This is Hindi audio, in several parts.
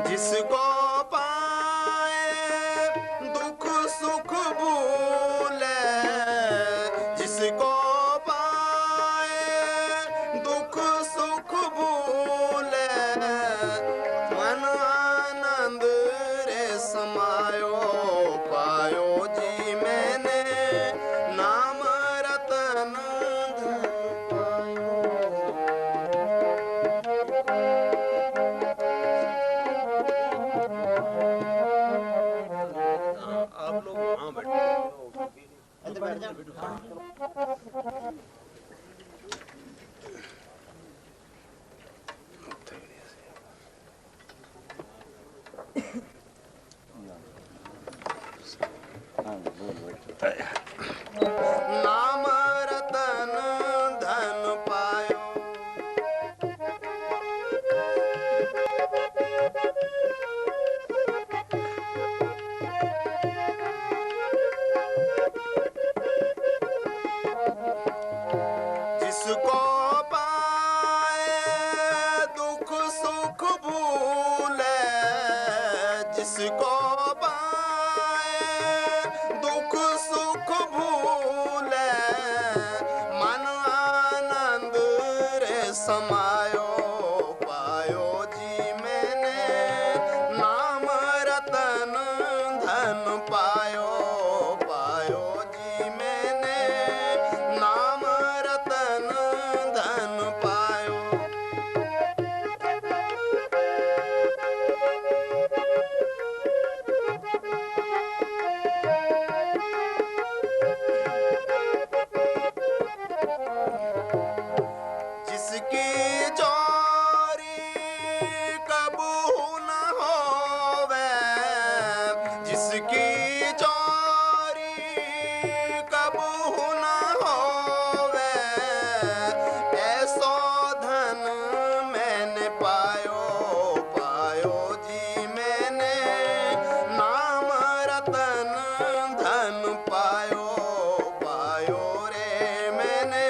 जिसको पाए दुख सुख भूले, जिसको पाए दुख सुख भूले, मन आनंद रे समायो पायो जी मैंने नाम रतन आप लोग वहाँ बैठ नाम रतन धन पायो, जिसको पाए दुख सुख भूले, जिसको पाए दुख सुख भूले, मन आनंद रे समायो पायो जी मैंने नाम रतन धन पायो, पायो जी मैंने नाम रतन धन पायो। जिसकी चोरी कबू न होवे, जिसकी चोरी कबू न होवे, ऐसो धन मैंने पायो, पायो जी मैंने नाम रतन धन पायो, पायो रे मैंने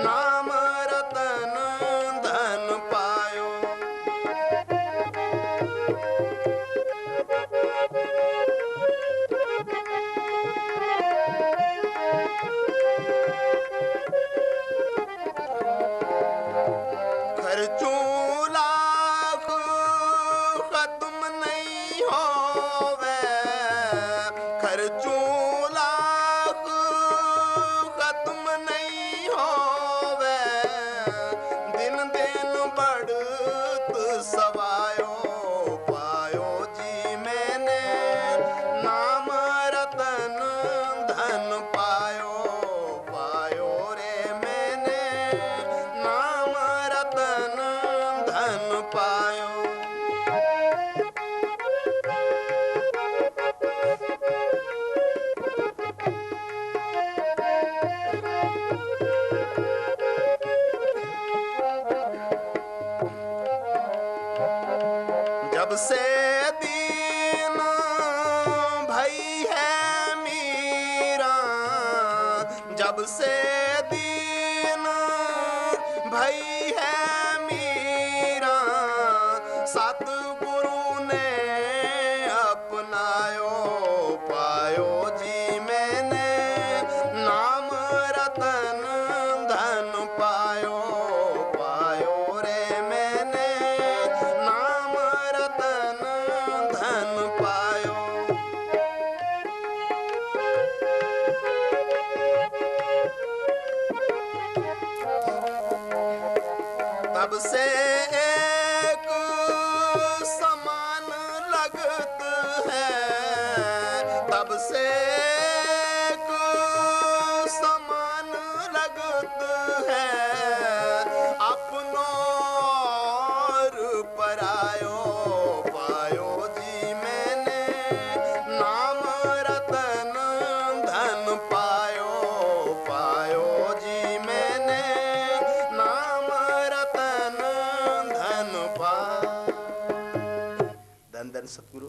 नाम रतन धन पायो। खर्चों लाख खत्म नहीं होवे, खर्चों लाख खत्म नहीं होवे, दिन दिन बढ़त सवायो पायो जी मैंने नाम रतन धन पायो, पायो रे मैंने नाम रतन धन पायो। जब से दीन भई है मीरा, जब से दीन भई है मीरा, सतगुरु ने अपनायो पायो जी मैंने नाम रतन धन पायो, पायो रे मैंने नाम रतन धन पायो। तब से एक समान लगत है, तब से एक समान लगत है, अपनों और परायो पायो जी मैंने नाम रतन धन पायो, पायो जी मैंने नाम रतन धन पायो। धन धन सतगुरु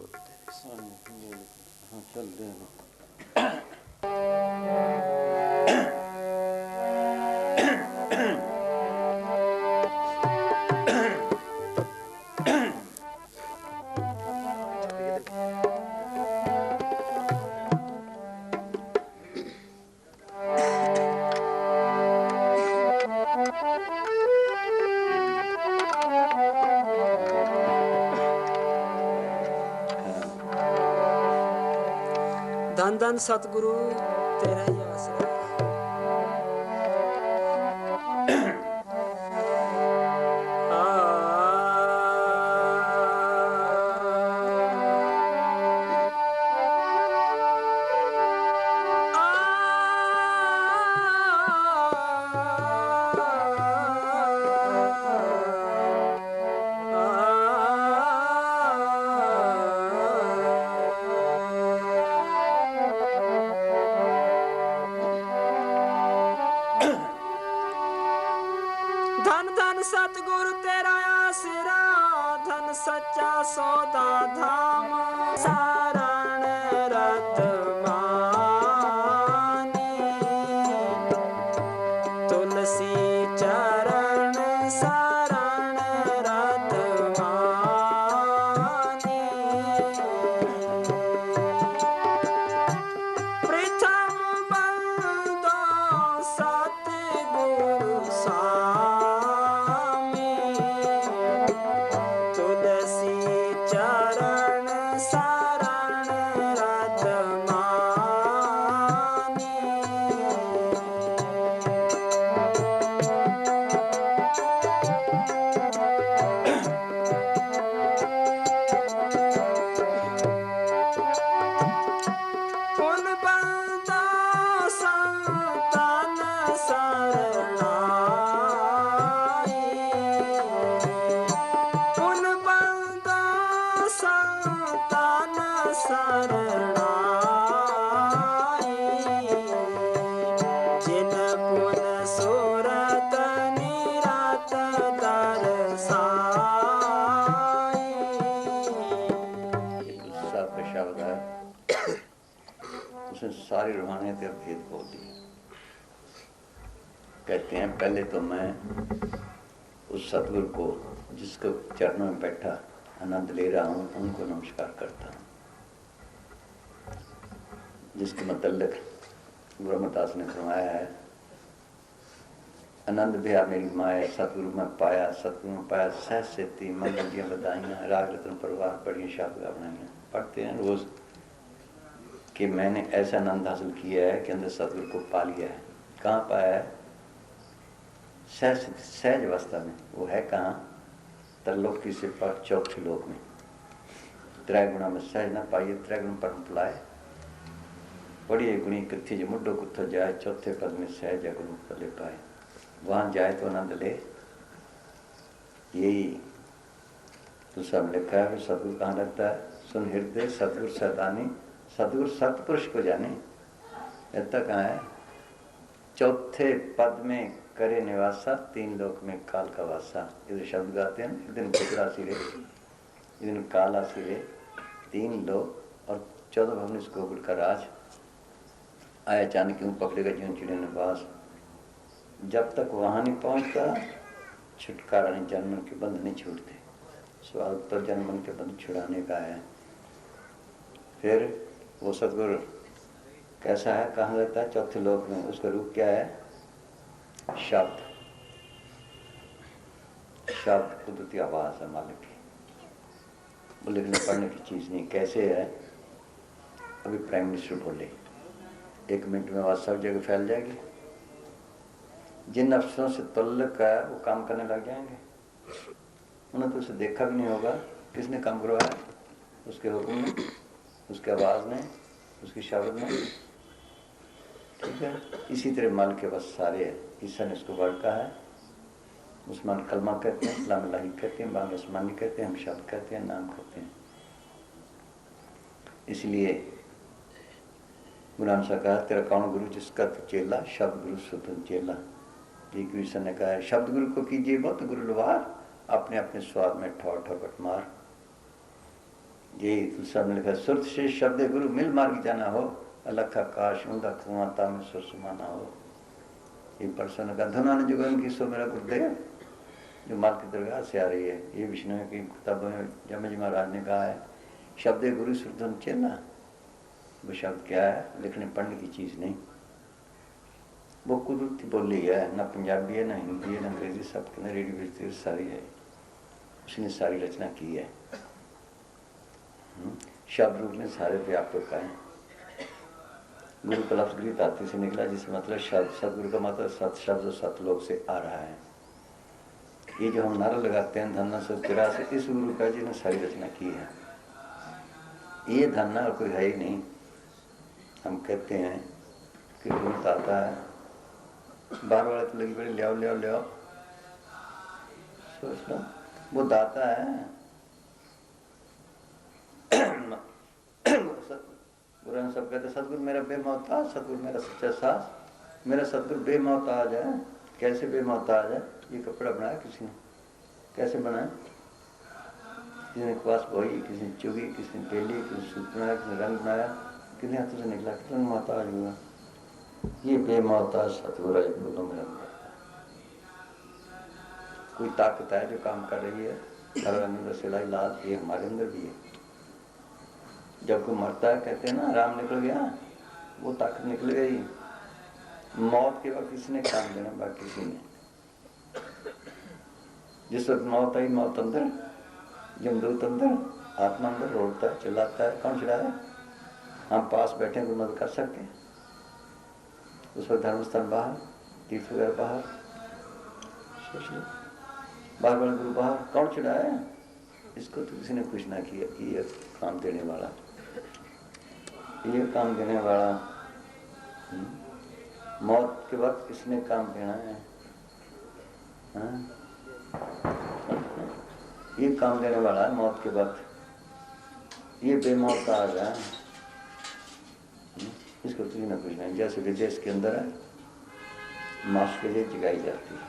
चल दे धन धन सतगुरु तेरा ही आसरा। धन धन सतगुरु तेरा आसरा, धन सच्चा सौदा धाम, सारण रत मानी, तुलसी चरण सारण रत मानी। प्रथम बंदो सतगुरु स्वामी, तुलसी चरण सारण रत मानी। पुन बंदो संतन शरणाई, पुन बंदो संतन शरणाई, जिन पुन सुरत निरत दरसाई। साफ शब्द है, उसने सारी रूहानियत का भेद खोल दिया। कहते हैं पहले तो मैं उस सतगुरु को जिसके चरणों में बैठा आनंद ले रहा हूँ उनको नमस्कार करता हूँ, जिसके मतलब ब्रह्मदास ने फरमाया है आनंद भी मेरी माया, सतगुरु में पाया, सतगुरु में पाया सहज से ती मंगलियाँ बधाइयाँ, राग रत्न परिवार पढ़िए शब्द गावनाइयाँ। पढ़ते हैं रोज कि मैंने ऐसा आनंद हासिल किया है कि अंदर सतगुरु को पा लिया है। कहाँ पाया है? सहज सहज अवस्था में। वो है कहाँ? तरलोकी से पर चौथे लोक में। त्रैगुणा में सहज न पाइए, त्रैगुण परम पुलाए, बड़ी गुणी कथी जो मुड्डो कुत्थो जाए, चौथे पद में सहज गुण पले पाए। वहाँ जाए तो आनंद ले। यही तो सब लिखा है। सतगुरु कहाँ लगता है? सुन हृदय सतगुरु सतानी, सतगुरु सतपुरुष को जाने। इतना कहाँ है? चौथे पद में करे निवासा, तीन लोक में काल का वासा। इधर शब्द गाते हैं, एक दिन कुतरा सिरे, एक दिन काला सिरे, तीन लोक और 14 भवन इस गोकुल का राज। आया अचानक क्यों पकड़ेगा जीवन चिड़े निवास। जब तक वहाँ नहीं पहुँचता छुटकारा नहीं, जन्म के बंध नहीं छूटते। स्वाद तो जन्म के बंध छुड़ाने का है। फिर वो सतगुरु कैसा है, कहाँ रहता है? चौथे लोक में। उसका रूप क्या है? शब्द। शब्द कुदरती आवाज है मालिक की, वो लिखने पढ़ने की चीज नहीं। कैसे है? अभी प्राइम मिनिस्टर बोले 1 मिनट में आवाज सब जगह फैल जाएगी। जिन अफसरों से तल्लुक है वो काम करने लग जाएंगे। उन्हें तो उसे देखा भी नहीं होगा, किसने काम करवाया? उसके हुक्म में, उसके आवाज ने, उसकी शब्द में। ठीक है, इसी तरह माल के बस सारे है। ईसा ने इसको बढ़का है। मुसलमान कलमा कहते हैं, इस्लाम लाही कहते हैं, बांग आसमानी कहते हैं, हम शब्द कहते हैं, नाम कहते हैं। इसलिए गुरु नानक साहब कहा तेरा कौन गुरु जिसका तू चेला, शब्द गुरु स्वतंत्र चेला। एक ईसा ने कहा है शब्द गुरु को कीजिए बहुत गुरु लुहार, अपने अपने स्वाद में ठौर ठौर बटमार। ये तुलसा ने लिखा सुरत से शब्द गुरु मिल मार्ग जाना हो, अलख आकाश ऊंधा कुआं ताम सुर समाना हो। ये परसों ने कहा धुना ने जुगन की सो मेरा गुरुदेव, जो माल की दरगाह से आ रही है। ये विष्णु की किताबों में जमज महाराज ने कहा है शब्द गुरु सुरधन चेला। वो शब्द क्या है? लिखने पढ़ने की चीज नहीं, वो कुदरती बोली है। ना पंजाबी है, ना हिंदी है, ना अंग्रेजी, सब के रेडियो सारी है। उसने सारी रचना की है। शब्द रूप में सारे व्यापक है। गुरु का लफ्ज गृह धातु से निकला, जिसका मतलब शब्द, सतगुरु का मतलब सत शब्द सतलोक से आ रहा है। ये जो हम नारा लगाते हैं धन्ना से 83, इस गुरु का जी ने सारी रचना की है। ये धन्ना और कोई है ही नहीं। हम कहते हैं कि गुरु दाता है, बार बार तो लगी बड़ी ले आओ ले आओ ले आओ, सोच लो वो दाता है। गुरु सब कहते सतगुरु मेरा बेमौताज, सतगुरु मेरा सच्चा सास, मेरा सतगुरु बेमौताज है। कैसे बेमौताज है? ये कपड़ा बनाया किसी ने, कैसे बनाया? किसी ने क्वास बोई, किसी ने चुगी, किसी ने पेली, किसी ने सूत बनाया, किसी ने रंग बनाया, कितने हाथों से निकला, कितना मोहताज हुआ। ये बेमौताज सतगुरु है, बोलो मेरा। कोई ताकत है जो काम कर रही है, हर अंदर सिलाई लाल, ये हमारे अंदर भी है। जब कोई मरता है कहते हैं ना राम निकल गया, वो ताकत निकल गई। मौत के वक्त किसी ने काम देना, बाकी किसी ने। जिस वक्त मौत आई, मौत अंदर, यमदूत अंदर, आत्मा अंदर रोड़ता है, चिल्लाता है, कौन चिल्ला है? हम पास बैठे हैं, कोई मदद कर सकते हैं? उस वक्त धर्मस्थान बाहर, तीर्थ वगैरह बाहर, सोच लो, बार बार गुरु बाहर, कौन चिढ़ाया? इसको तो किसी ने कुछ ना किया। ये काम देने वाला, ये काम देने वाला, मौत के वक्त किसने काम देना है? ये काम देने वाला है मौत के वक्त। ये बेमौत आ जाए, इसको किसी ना कुछ नहीं। जैसे विदेश के अंदर है, मांस के लिए जगाई जाती है,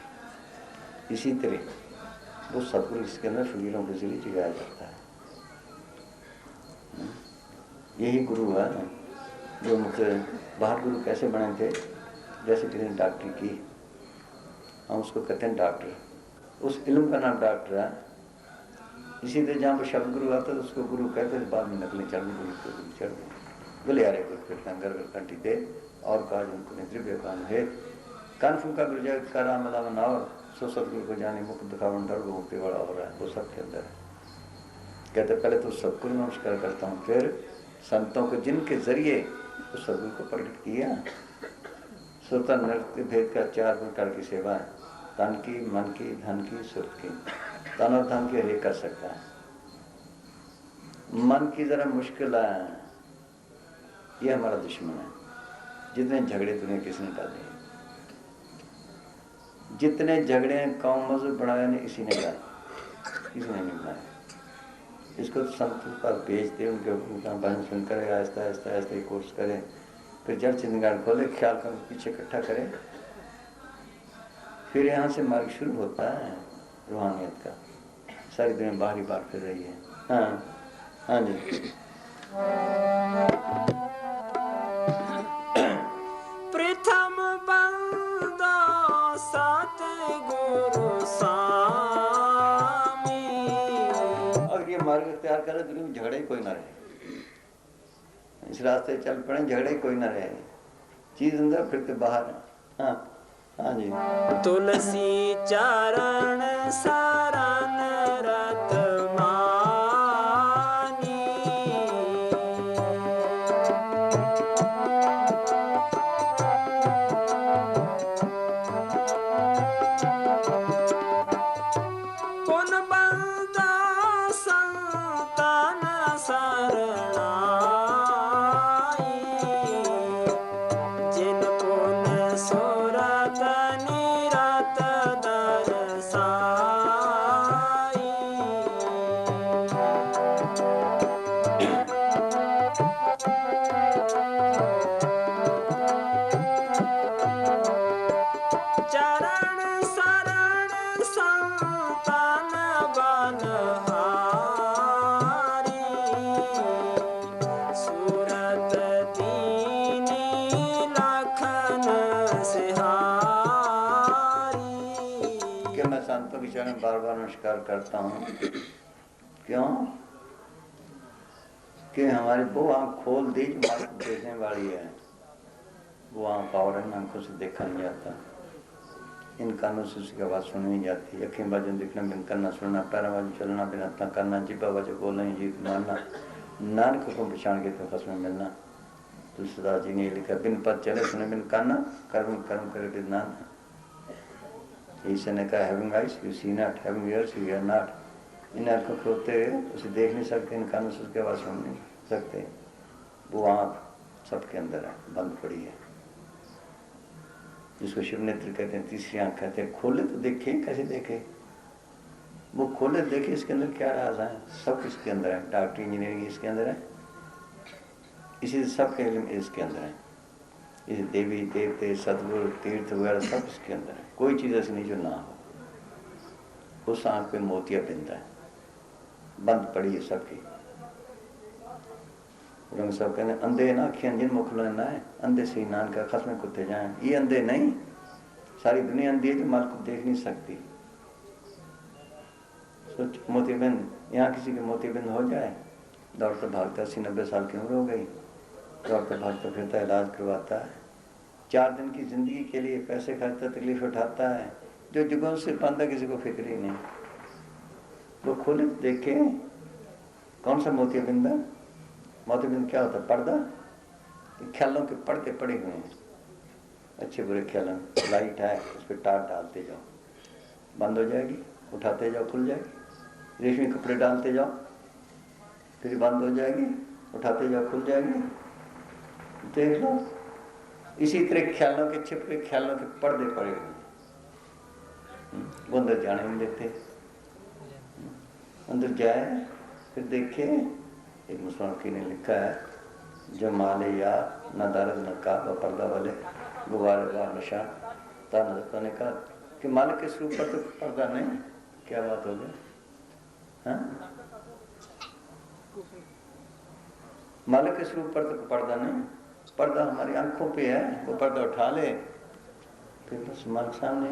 इसी तरह वो सतगुरु इसके अंदर फकीरों के जरिए जगाया जाता है। यही गुरु है जो मुझे बाहर गुरु कैसे बने थे? जैसे किसी ने डॉक्टरी की, हम उसको कहते हैं डॉक्टर, उस इल्म का नाम डॉक्टर है। इसी तरह जहाँ पर शब्द गुरु आता है तो उसको गुरु कहते हैं। बाद में नकलें चढ़ गई, गुरु चढ़ गई, बोले यारे गुरु फिर घर कंठी दे और काज उनको निद्रिव्य कान है कान फूका गुरु जय का राम अला बनाओ, सो सतगुरु को जाने मुक्त दिखावन डर को मुक्ति वाला हो रहा है। वो सबके अंदर है। कहते पहले तो सतगुरु नमस्कार करता हूँ, फिर संतों को जिनके जरिए उस सतगुरु को प्रकट किया। श्रोता नृत्य भेद का 4 प्रकार की सेवा है, तन की, मन की, धन की, सुर की। तन और धन की हर कर सकता है, मन की जरा मुश्किल है, ये हमारा दुश्मन है। जितने झगड़े दुनिया किसने डाले, जितने झगड़े कौम मजहब बढ़ाया ने इसी ने डाले, किसी ने नहीं बनाया। इसको तो संत पर भेज दे, उनके भजन सुन करे, आहिस्ता आहिस्ता आहिस्ता ही कोर्स करे, फिर जड़ चिंतन खोले, ख्याल कर पीछे इकट्ठा करे, फिर यहाँ से मार्ग शुरू होता है रूहानियत का। सारी दुनिया बाहरी बार फिर रही है। हाँ हाँ जी। प्रथम बंदा सतगुरु स्वामी। अगर ये मार्ग तैयार करे दुनिया में झगड़े ही कोई ना रहे। इस रास्ते चल पड़े, झगड़े ही कोई ना रहे, चीज अंदर फिर तो बाहर है। हाँ हाँ जी। तुलसी चरण शरण रत मानी। पुन बंदा संतन शरणाई। जिन पुन सुरत निरत दरसाई। चरण शरण संतन बनहारी। सूरत दीनी लखन सिहारी। कि मैं संतों के चरण बार बार नमस्कार करता हूँ। क्यों? कि हमारी वो आँख खोल दी जो मार्ग देखने वाली है। वो आँख और इन आंखों से देखा नहीं जाता, इन कानों से उसकी आवाज़ सुनी नहीं जाती। अखियों बाजू दिखना, बिन करना सुनना, पैरों बाजू चलना, बिन हत्था करना, जिब्बा बाजू बोलना, जीत मारना, नानक को पहचान के तो फस में मिलना। तुलसीदास जी ने लिखा, बिन पद चले सुने बिन काना, कर्म कर्म करे बिन नाना। ईश्वर ने कहा, having eyes you see not, having ears you hear not. इन आंखों के होते उसे देख नहीं सकते, इन कानों से उसकी आवाज सुन नहीं सकते। वो आँख सबके अंदर है, बंद पड़ी है, जिसको शिव नेत्र कहते हैं, तीसरी आंख कहते हैं। खोले तो देखे, कैसे देखे? वो खोले देखे इसके अंदर क्या राज है, सब इसके अंदर है। डॉक्टरी इंजीनियरिंग इसके अंदर है, इसी से सबके इल्म इसके अंदर है। इस देवी देवते सदगुरु तीर्थ वगैरह सब इसके अंदर है, कोई चीज ऐसी नहीं जो ना हो। उस आंख पे मोतिया बिंद है, बंद पड़ी है सबकी। रंग सब कहते अंधे ना अखियां जिन मुख ना है, अंधे से नान का खस में कुत्ते जाए। ये अंधे नहीं, सारी दुनिया अंधी है जो माल को देख नहीं सकती। सोच मोतियाबिंद, यहाँ किसी के मोतियाबिंद हो जाए, दौड़ता भागता 80-90 साल की उम्र हो गई, दौड़ता भागता फिरता इलाज करवाता है, 4 दिन की जिंदगी के लिए पैसे खर्चता, तकलीफ उठाता है, जो जुगों से बंदा किसी को फिक्र ही नहीं। वो खोले देखे कौन सा मोतियाबिंद है। मोतियाबिंद क्या होता है? पर्दा। ख्यालों के पर्दे पड़े हुए हैं, अच्छे बुरे ख्यालों। लाइट है, उस पर टार डालते जाओ, बंद हो जाएगी, उठाते जाओ, खुल जाएगी। रेशमी कपड़े डालते जाओ, फिर बंद हो जाएगी, उठाते जाओ, खुल जाएगी। देख लो, इसी तरह ख्यालों के, छिपे ख्यालों के पर्दे पड़े हुए हैं, वो अंदर जाने नहीं देते। अंदर जाए फिर देखे। एक मुसलमान की ने लिखा है, जो माले या न दर्द न का पर्दा वाले गुब्बारे बार नशा ता नजर ने कहा कि मालिक के स्वरूप पर तो पर्दा नहीं। क्या बात हो गई? हाँ, मालिक के स्वरूप पर तो पर्दा नहीं, पर्दा हमारी आंखों पे है। वो पर्दा उठा ले फिर बस मालिक सामने।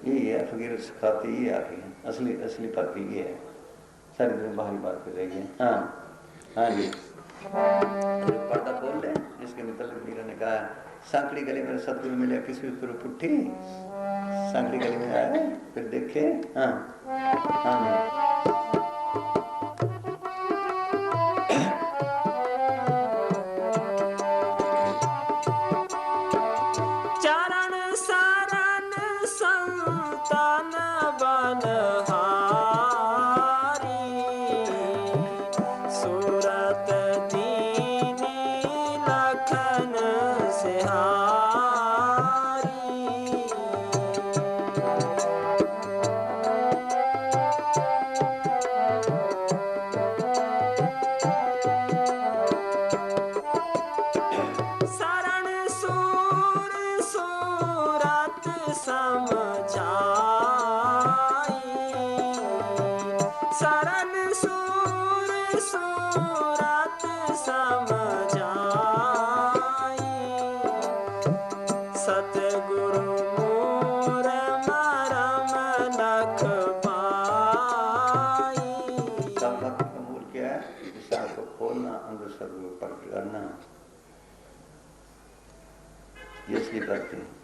यही है फकीर सिखाती, ये आ रही है असली असली भक्ति, ये है। सारी दिन बाहरी बात कर रही है। हाँ हाँ जी, पर्दा खोल ले। जिसके मतलब मीरा ने कहा, सांकड़ी गली में सतगुरु मिले किसी ऊपर पुट्ठी, सांकड़ी गली में आए फिर देखे। हाँ हाँ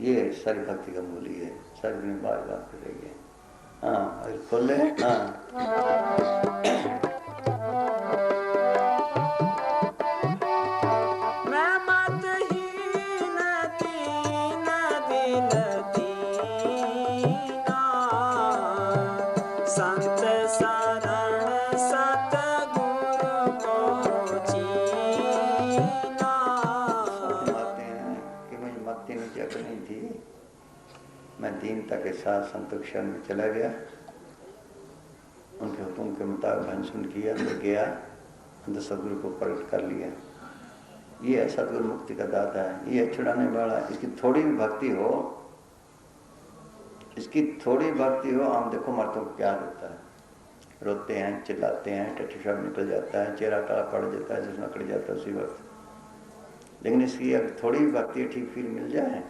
ये सारी भक्ति का मूल ही है। सारी दिन बार बात कर रही है। हाँ खोले। हाँ दीनता के साथ संत क्षण में चला गया, उनके हुक्म के मुताबिक भंसन किया, अंदर गया, अंदर सदगुरु को प्रकट कर लिया। ये है सदगुरु मुक्ति का दाता है, ये है छुड़ाने वाला। इसकी थोड़ी भी भक्ति हो, इसकी थोड़ी भक्ति हो, हम देखो मर्दों को क्या होता है, रोते हैं, चिल्लाते हैं, टट्टी शब्द निकल जाता है, चेहरा काला पड़ जाता है, जिसमें अकड़ जाता है उसी वक्त। लेकिन इसकी अगर थोड़ी भी भक्ति ठीक फील मिल जाए,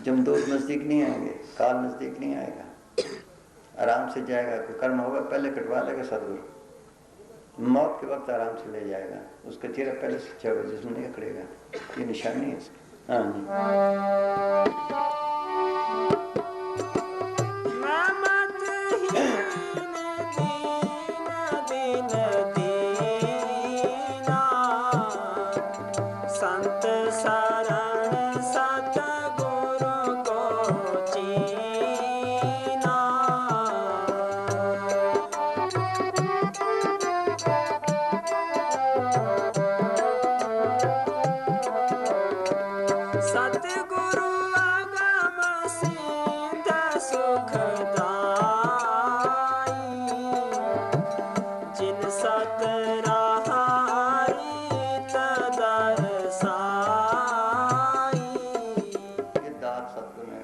जमदूत नजदीक नहीं आएंगे, काल नजदीक नहीं आएगा, आराम से जाएगा। कोई कर्म होगा पहले कटवा लेगा सदगुरु, मौत के वक्त आराम से ले जाएगा। उसका चेहरा पहले से अच्छा होगा, जिसमें नहीं अकड़ेगा। ये निशानी है इसकी। हाँ जी।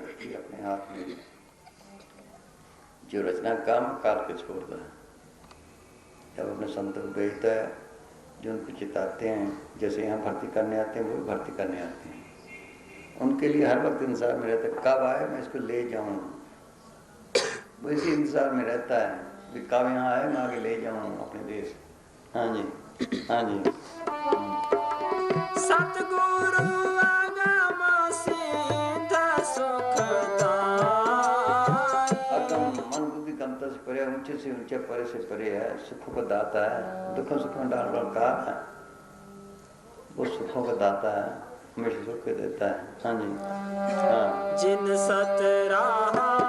रखी अपने हाथ में, जो रचना काम काल के छोड़ रहा है। जब अपने संतों को भेजता है, जो उनको चिताते हैं, जैसे यहाँ भर्ती करने आते हैं वो भी भर्ती करने आते हैं, उनके लिए हर वक्त इंतजार में रहता है कब आए मैं इसको ले जाऊँ। वो इसी इंतजार में रहता है कि कब यहाँ आए मैं आगे ले जाऊँ अपने देश। हाँ जी, हाँ जी। सतगुरु आगम सिद्ध सुखदाई, अगम मन बुद्धि गमता से परे, ऊंचे से ऊंचे, परे से परे है, सुखों को दाता है, दुखों सुखों में डाल रखा है, वो सुखों को दाता है, हमेशा सुख को देता है। हाँ जी, हाँ। जिन सतराहारी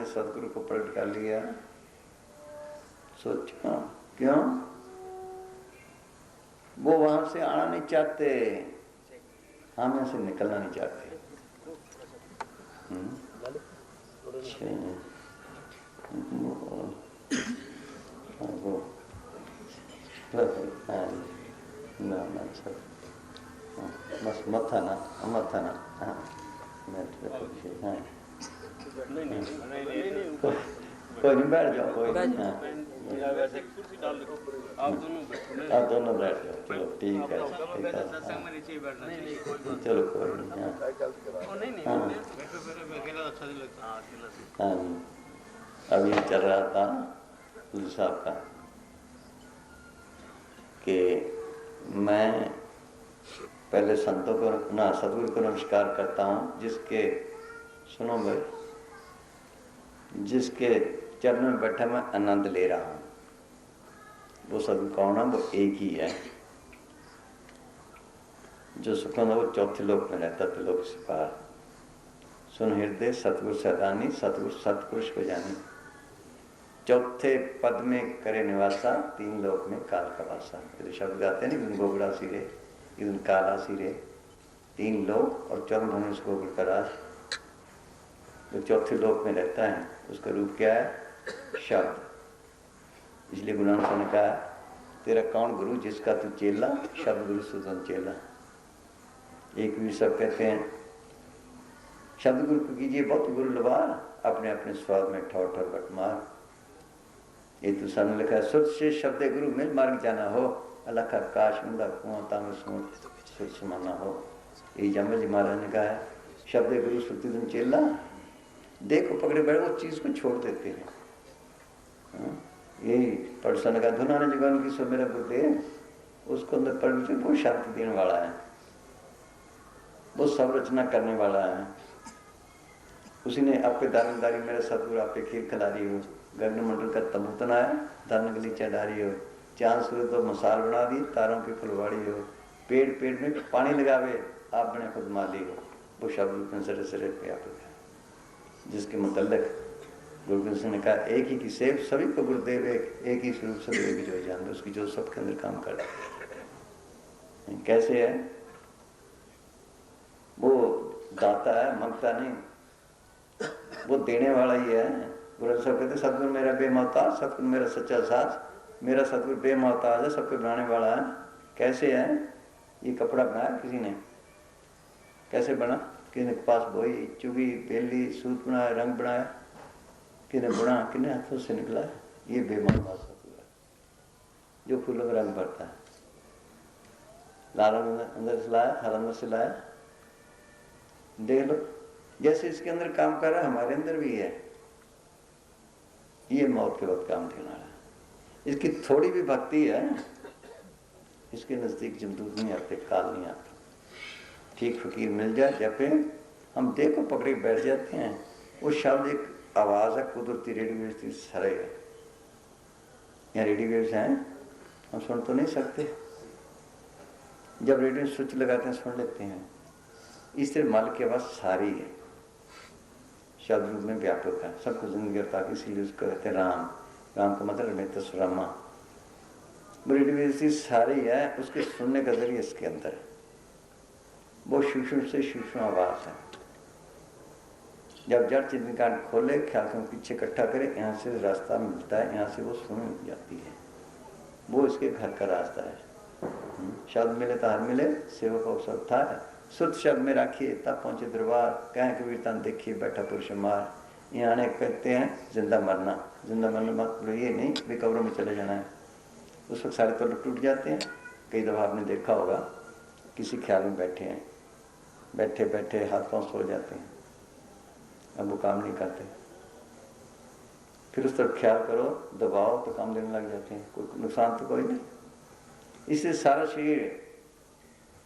सदगुरु को प्रकट कर लिया, सोचो क्यों वो वहां से आना नहीं चाहते, हम यहाँ से निकलना नहीं चाहते। बस मत था ना, मत था ना। कोई नहीं, बैठ जाओ, कोई नहीं। आप दोनों बैठ जाओ, चलो ठीक है, चलो कोई नहीं। हाँ जी, अभी चल रहा था गुरु साहब का कि मैं पहले संतों को ना सदगुरु को नमस्कार करता हूँ, जिसके सुनो भाई, जिसके चरण में बैठा मैं आनंद ले रहा हूँ, वो सदगुरु कौन है? वो एक ही है जो सुखन वो चौथे लोक में रहता, त्रिलोक से पार। सुन हृदय सतगुरु सदानी, सतगुरु सतपुरुष को जानी, चौथे पद में करे निवासा, तीन लोक में काल का वासा। तो शब्द गाते हैं ना, गोगड़ा सिरे, इधन काला सिरे, तीन लोक और चरण धनुष गोगड़ का राज। जो चौथे लोक में रहता है उसका रूप क्या है? शब्द। इसलिए गुरु नानक ने कहा, तेरा कौन गुरु जिसका तू चेला, शब्द गुरु सुतन चेला। एक भी सब कहते हैं शब्द गुरु को कीजिए बहुत गुरु लबार, अपने अपने स्वाद में ठौर ठौर बटमार। ये तो सामने लिखा है, सुर से शब्द गुरु मिल मार्ग जाना हो, अलख आकाश मुंदा कुआं तांग सुर समाना हो। ये जमल जी महाराज ने कहा है, शब्द गुरु सुतन चेला, देखो पकड़े बैठे वो चीज को छोड़ देते हैं। यही पड़सन का धुना ने जीवन की सो मेरा गुरुदेव, उसको अंदर पढ़ वो शांति देने वाला है, वो सब रचना करने वाला है। उसी ने आपके दानदारी मेरा सतगुरु आपके खीर खिला रही हो, गगन मंडल का तमुतना है, दान गली चढ़ारी हो, चांद सूरज तो मसाल बना दी, तारों की फुलवाड़ी हो, पेड़ पेड़ में पानी लगावे आप बने खुद माली हो। वो शब्द सरे सरे पे आप जिसके मुतल्लिक गुरु गोविंद सिंह ने कहा, एक ही की सेव सभी को गुरुदेव एक ही स्वरूप से एक जो जान दो, उसकी जो सबके अंदर काम कर रहा है। कैसे है वो? दाता है, मांगता नहीं, वो देने वाला ही है। गुरु साहब कहते सतगुरु मेरा बेमोहताज, सतगुरु मेरा सच्चा साथ, मेरा सतगुरु बेमोहताज है, सबको बनाने वाला है। कैसे है? ये कपड़ा बनाया किसी ने, कैसे बना? किसी ने पास बोई, चुगी, बेली, सूत बनाया, रंग बनाया, किने बुना, किने हाथों से निकला है। ये बेमोहताज सतगुरु है जो फूलों में रंग भरता है। लाल अंदर से लाया, हर अंदर से लाया, देख लो जैसे इसके अंदर काम कर रहा है हमारे अंदर भी है। ये मौत के वक्त काम देने वाला है। इसकी थोड़ी भी भक्ति है, इसके नजदीक जमदूत नहीं आते, काल नहीं आता। ठीक फकीर मिल जाए जब हम देखो पकड़े बैठ जाते हैं। वो शब्द एक आवाज है, कुदरती रेडियो सरे है। यहाँ रेडियो वेव्स हैं, हम सुन तो नहीं सकते, जब रेडियो में स्विच लगाते हैं सुन लेते हैं। इस तरह मालिक की आवाज़ सारी है, शब्द रूप में व्यापक है, सबको जिंदगी होता है, इसीलिए उसको कहते हैं राम। राम का मतलब में तो सुरमा, रेडियो सारी है, उसके सुनने का जरिए इसके अंदर है। वो सूक्ष्म से सूक्ष्म आवाज़ है। जब जड़ चिन्ह खोले, ख्याल को पीछे इकट्ठा करे, यहाँ से रास्ता मिलता है, यहाँ से वो सुन जाती है, वो इसके घर का रास्ता है। शब्द मिले तो हर मिले, सेवक अवसर था। शुद्ध शब्द में राखिए तब पहुँचे दरबार, कहें कबीर तन देखिए बैठा पुरुष मार। यहाँ ने कहते हैं जिंदा मरना। जिंदा मरना मतलब ये नहीं भी कब्रों में चले जाना है, उस वक्त सारे तोड़ टूट जाते हैं। कई दफ़ा आपने देखा होगा, किसी ख्याल में बैठे हैं, बैठे बैठे हाथ पांव सो जाते हैं, अब वो काम नहीं करते, फिर उस तरफ ख्याल करो, दबाओ तो काम देने लग जाते हैं, कोई नुकसान तो कोई नहीं। इससे सारा शरीर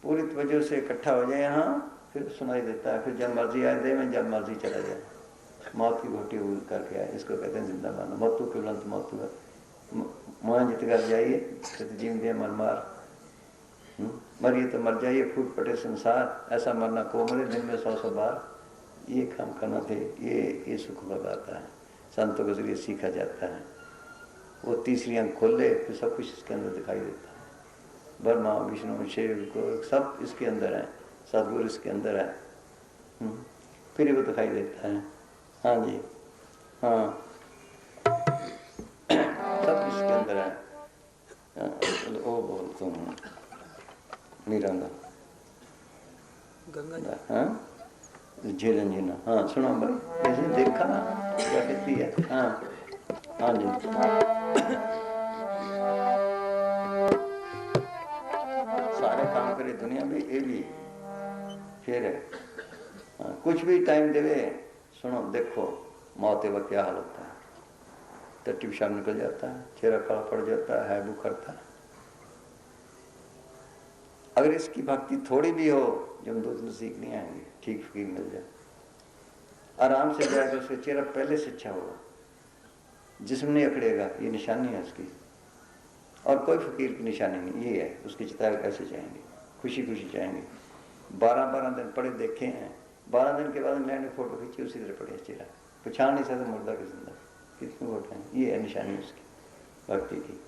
पूरी तवज्जो से इकट्ठा हो जाए यहाँ, फिर सुनाई देता है, फिर जब मर्जी आए दे में, जब मर्जी चला जाए। मौत की घोटी करके आए, इसको कहते हैं जिंदा मानो। मौतू के बुलंद मौतू मोह जित कर जाइए, जीव दे मर मार, मरिए तो मर जाइए, फूट पटे संसार, ऐसा मरना को मरे दिन में 100 बार। ये काम करना थे, ये सुख लगाता है, संतों के जरिए सीखा जाता है। वो तीसरी आंख खोले, फिर सब कुछ इसके अंदर दिखाई देता है। ब्रह्मा विष्णु शिव को सब इसके अंदर है, सदगुरु इसके अंदर है, फिर वो दिखाई देता है। हाँ जी, हाँ, सब इसके अंदर है। ओ बोलता हूँ मीरांगा गंगा, हाँ झेलन जीना, हाँ सुना भाई, जैसे देखा क्या कहती है। हाँ हाँ जी, सारे काम करे दुनिया में, ये भी फिर है। हाँ, कुछ भी टाइम देवे, सुनो देखो मौत वक्त क्या हाल होता है, टट्टी पेशाब निकल जाता है, चेहरा काला पड़ जाता है, बुखारता है। अगर इसकी भक्ति थोड़ी भी हो, जो हम 2 दिन सीख नहीं आएंगे, ठीक फकीर मिल जाए, आराम से जाएगा, उसका चेहरा पहले से अच्छा होगा, जिस्म नहीं अकड़ेगा, ये निशानी है उसकी। और कोई फकीर की निशानी नहीं, ये है उसकी चिताएं कैसे जाएंगे, खुशी खुशी जाएंगे। 12 दिन पड़े देखे हैं, 12 दिन के बाद मैंने फोटो खींची, उसी तरह पड़े चेहरा, पहचान नहीं सकते मुर्दा के जिंदा, कितने फोटो हैं। ये है निशानी उसकी भक्ति की।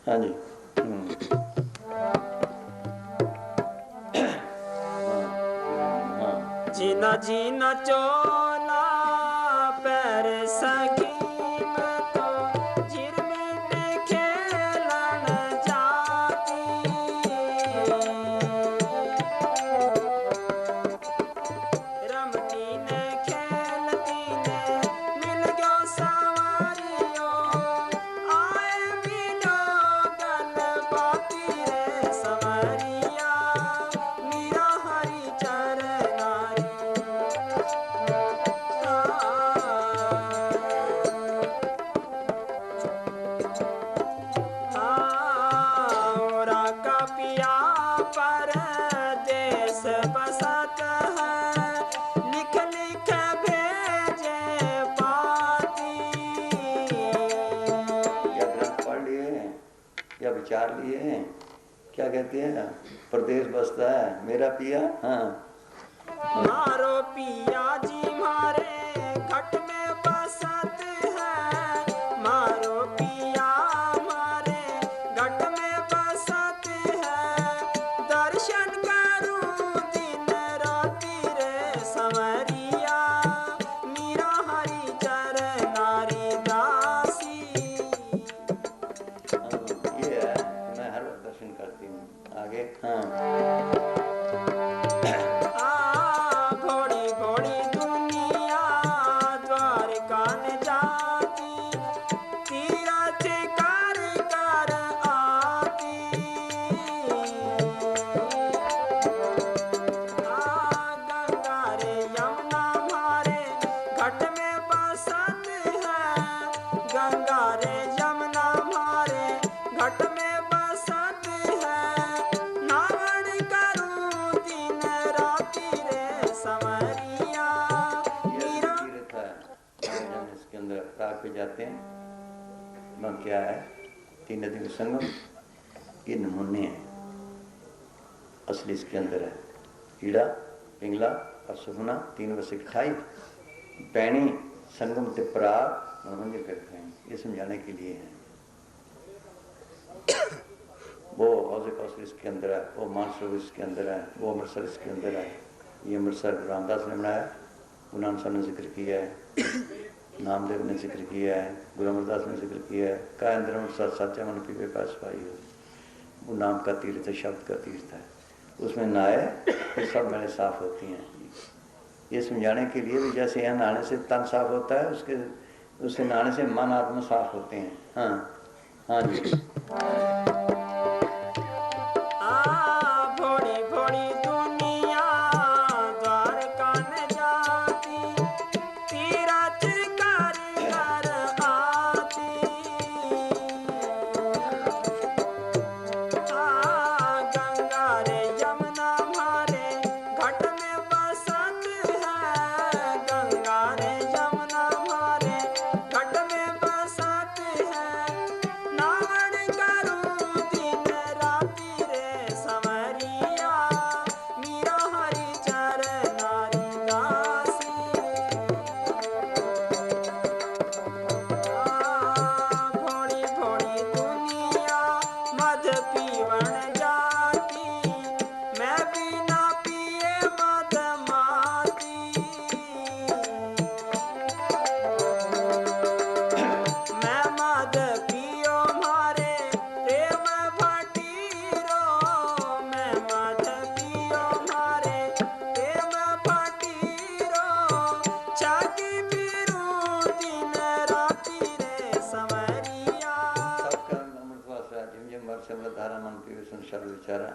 हाँ जी, जीना जीना चोला पैर सकीम तो झिरमिट खेलन जाती, रमती ने खेलती ने मिल गयो सवारियो, आए मिलो गल बाती रे सवरिया, मीरा हरी चरनारी। का पिया परदेस बसत है, लिख लिख भेजे पाती। या ग्रंथ पढ़ लिए हैं या विचार लिए हैं, क्या कहते हैं, प्रदेश बसता है मेरा पिया। हाँ, मारो पिया जी मारे घट में बसत है, मारो पिया मारे घट में बसत है, दर्शन करूं दिन राति रे संवरिया, मीरा हरि चरनारी दासी। ये है, मैं हर वक्त दर्शन करती हूँ। आगे, हाँ, घोड़ी घोड़ी दुनिया द्वारका न जाती, तीरथ कर कर आती। गंगा रे यमुना मारे घट में बसत है, गंगा रे यमुना मारे घट में बसत है, नावण करूं दिन राति रे संवरिया, मीरा। तीर्थ है, जन इसके अंदर राग पे जाते हैं। वह क्या है, 3 नदी के संगम, ये नमूने हैं। असली इसके अंदर है। कीड़ा, पिंगला और सुपना, तीन बस इकट्ठाई, पैनी संगम ते पराग मनोरंजन करते हैं, ये समझाने के लिए है। वो हौज़े कौसर इसके अंदर है, वो मानसरोवर इसके अंदर है, वो अमृतसर इसके अंदर है। ये अमृतसर रामदास ने बनाया, गुरु नानक साहब ने जिक्र किया है, नामदेव ने जिक्र किया है, गुरु अमरदास ने जिक्र किया है। का अंदर अमृतसर सच्चा मन पीवे पास पाई हो, वो नाम का तीर्थ है, शब्द का तीर्थ है, उसमें नहाए तो सब मैंने साफ होती हैं। ये समझाने के लिए भी जैसे यहाँ नहाने से तन साफ होता है, उससे नहाने से मन आत्मा साफ होते हैं। हाँ हाँ जी। भोड़ी भोड़ी दुनिया द्वारका न जाती, तीरथ कर कर आती। गंगा रे यमुना मारे घट में बसत है, गंगा रे यमुना मारे घट में बसत है। नावड़ करूं दिन राति रे संवरिया, मीरा हरि चरनारी दासी। भोड़ी भोड़ी दुनिया मध पीवन जाती, मैं बिना पिए मद माती। मैं मद पियो मारे प्रेम भटीरो, मैं मद पियो मारे प्रेम भटीरो। जागी फिरूं दिन राति रे संवरिया। सबका अमृतवास है, जिम जिम वर्ष धारा मन पीवे संसार विचारा,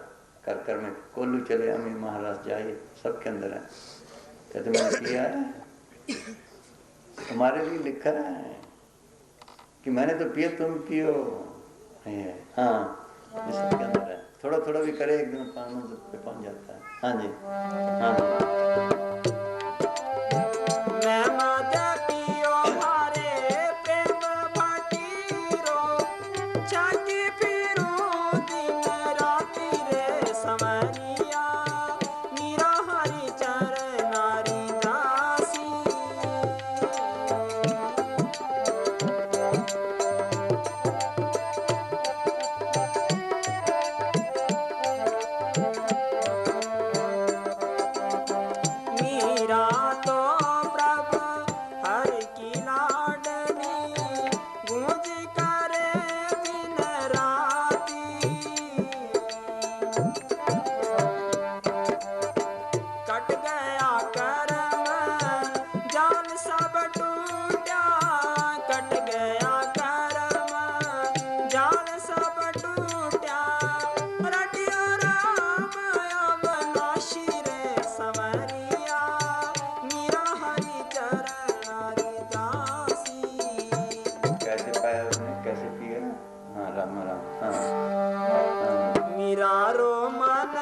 कर कर में कोल्लू चले अमीर महाराज जाइए, सबके अंदर है। कहते मैंने किया है, तुम्हारे लिए लिखा है कि मैंने तो पिए तुम पियो है। हाँ, ये सबके अंदर है। थोड़ा थोड़ा भी करे एक दिन पानी पे पहुंच जाता है। हाँ जी, हाँ जी। मैं मद पियो मारे प्रेम भटीरो, जागी फिरूं दिन राति रे संवरिया। मीरा हरि चरनारी दासी। मीरा तो प्रभु हरि की लाडली, गूंज करे दिन राती। कट गया करम जाल सब टूटा, कट गया करम जाल सब टूटा। रटियो राम अविनाशी रे संवरिया, मीरा हरि चरनारी दासी। कैसे पाया उसने, कैसे पिया? हाँ, राम राम। हाँ, हाँ। मीरा रो मन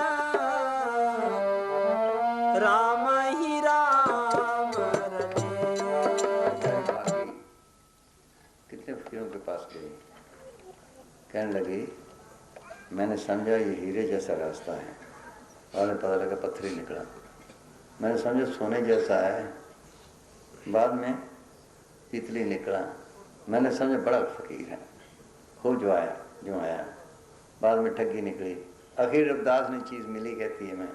राम ही राम रटे। बाकी कितने फकीरों के पास गई, कहने लगी मैंने समझा ये हीरे जैसा रास्ता है, और पता लगा पत्थर ही निकला। मैंने समझा सोने जैसा है, बाद में तितली निकला। मैंने समझा बड़ा फकीर है, खूब जो आया, बाद में ठगी निकली। आखिर रविदास ने चीज मिली, कहती है मैं,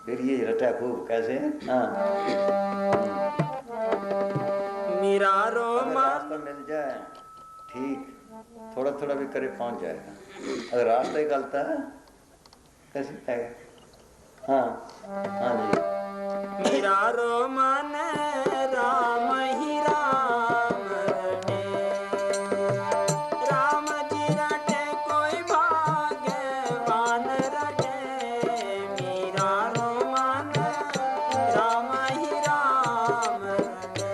फिर ये रटा खूब कैसे। हाँ, मीरा रो अगर मन रास्ता मिल जाए ठीक, थोड़ा थोड़ा भी करे पहुंच जाएगा। अगर रास्ता ही गलता है कैसे पाएगा। हाँ हाँ जी। मीरा रो मन राम ही राम रटे। राम जी रटे कोई भाग्यवान रटे। मीरा रो मन राम ही राम रटे।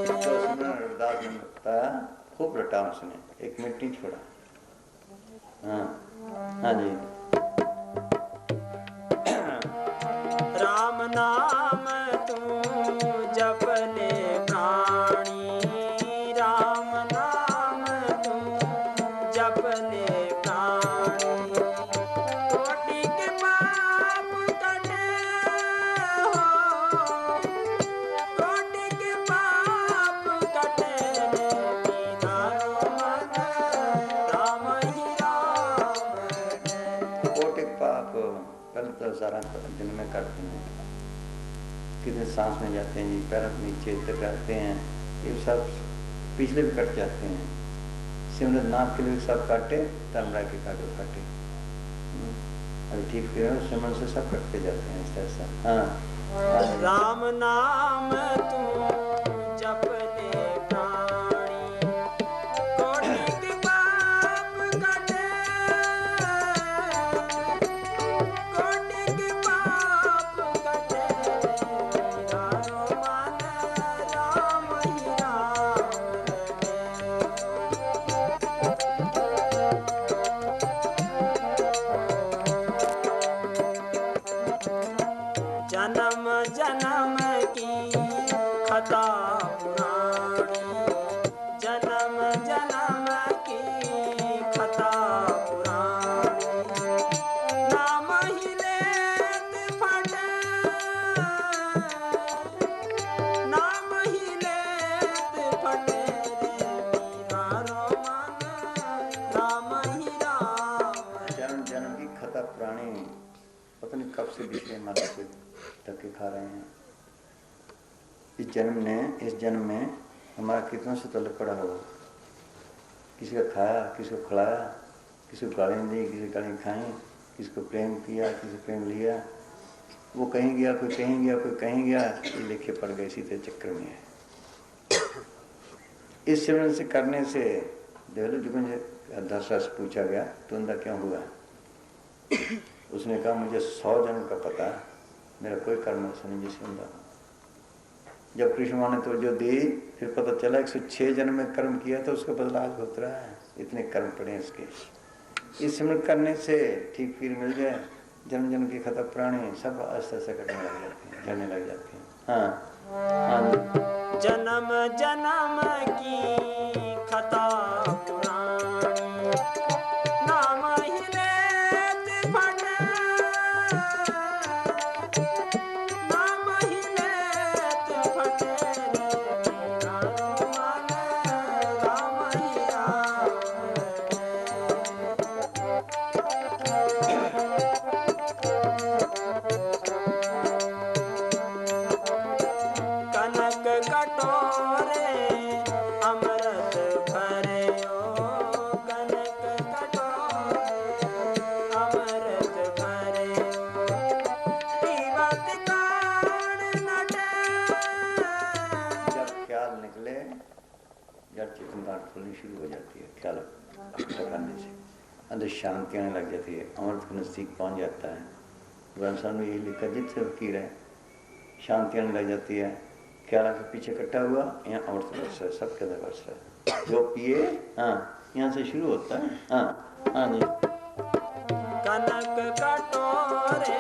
तो उसने रविदास ने बताया, खूब रटा उसने, एक मिनट नहीं छोड़ा। हाँ हाँ जी। राम नाम तू जप ले प्राणी, राम नाम तू जप ले प्राणी। कोटि के पाप कितने सांस में जाते हैं जी, पैरों के नीचे टकराते हैं, ये सब पिछले भी कट जाते हैं। सिमरन नाथ के लिए सब काटे, तमरा के काटे। अभी ठीक फिर सिमरन से सब कटते जाते हैं इस तरह से। हाँ, राम नाम तू जप ले प्राणी, कोटि पाप कटे, कोटि पाप कटे, राम मन राम ही राम जन्म जन्म की कथा पुरानी, जन्म जन्म की कथा पुरानी, नाम ही लेत फटे, नाम ही लेत फटे रे मीरा मन राम ही राम। जन्म जन्म की खता पुरानी, पता नहीं कब से पिछले माता से धक्के खा रहे हैं। इस जन्म में हमारा कितनों से तल्लुक पड़ा हो, किसी का खाया, किसी को खिलाया, किसी को गाली दी, किसी गाली खाई, किसी को प्रेम किया, किसी प्रेम लिया, वो कहीं गया, कोई कहीं गया, कोई कहीं गया, ये लेके पड़ गए, इसी तरह चक्कर में है। इस सिमरन से करने से देवलू जी को दशरथ से पूछा गया, तो अंदर क्यों हुआ? उसने कहा मुझे 100 जन्म का पता, मेरा कोई कर्म ऐसा नहीं जिससे अंदर। जब कृष्ण माँ ने तो जो दी, फिर पता चला 106 जन्म में कर्म किया तो उसका बदला आज भुगत रहा है, इतने कर्म पड़े हैं इसके। इस सिमरन करने से ठीक फिर मिल जाए, जन्म जन्म की खता पुरानी सब आस्ते आस्ते कटने लग जाती हैं, झड़ने लग जाती हैं। हाँ, जन्म जन्म की कथा पुरानी, नाम ही लेत फटे, नाम ही लेत फटे रे मीरा मन राम ही राम। कनक कटोरे अमृत भरियो, कनक कटोरे अमृत भरियो, पीवत कान नटे। जब ख्याल निकले, जब चिकनदार खुलनी शुरू हो जाती है, ख्याल करने से अंदर शांति आने लग जाती है, अमृत के नजदीक पहुंच जाता है। ग्रंथ साहब में यही लिखा, जितने फकीर है शांति आने लग जाती है, ख्याल के पीछे इकट्ठा हुआ, यहाँ अमृत बरस रहा है, सबके अंदर बरस रहा है, जो पिए। हाँ, यहाँ से शुरू होता है। हाँ जी। कनक कटोरे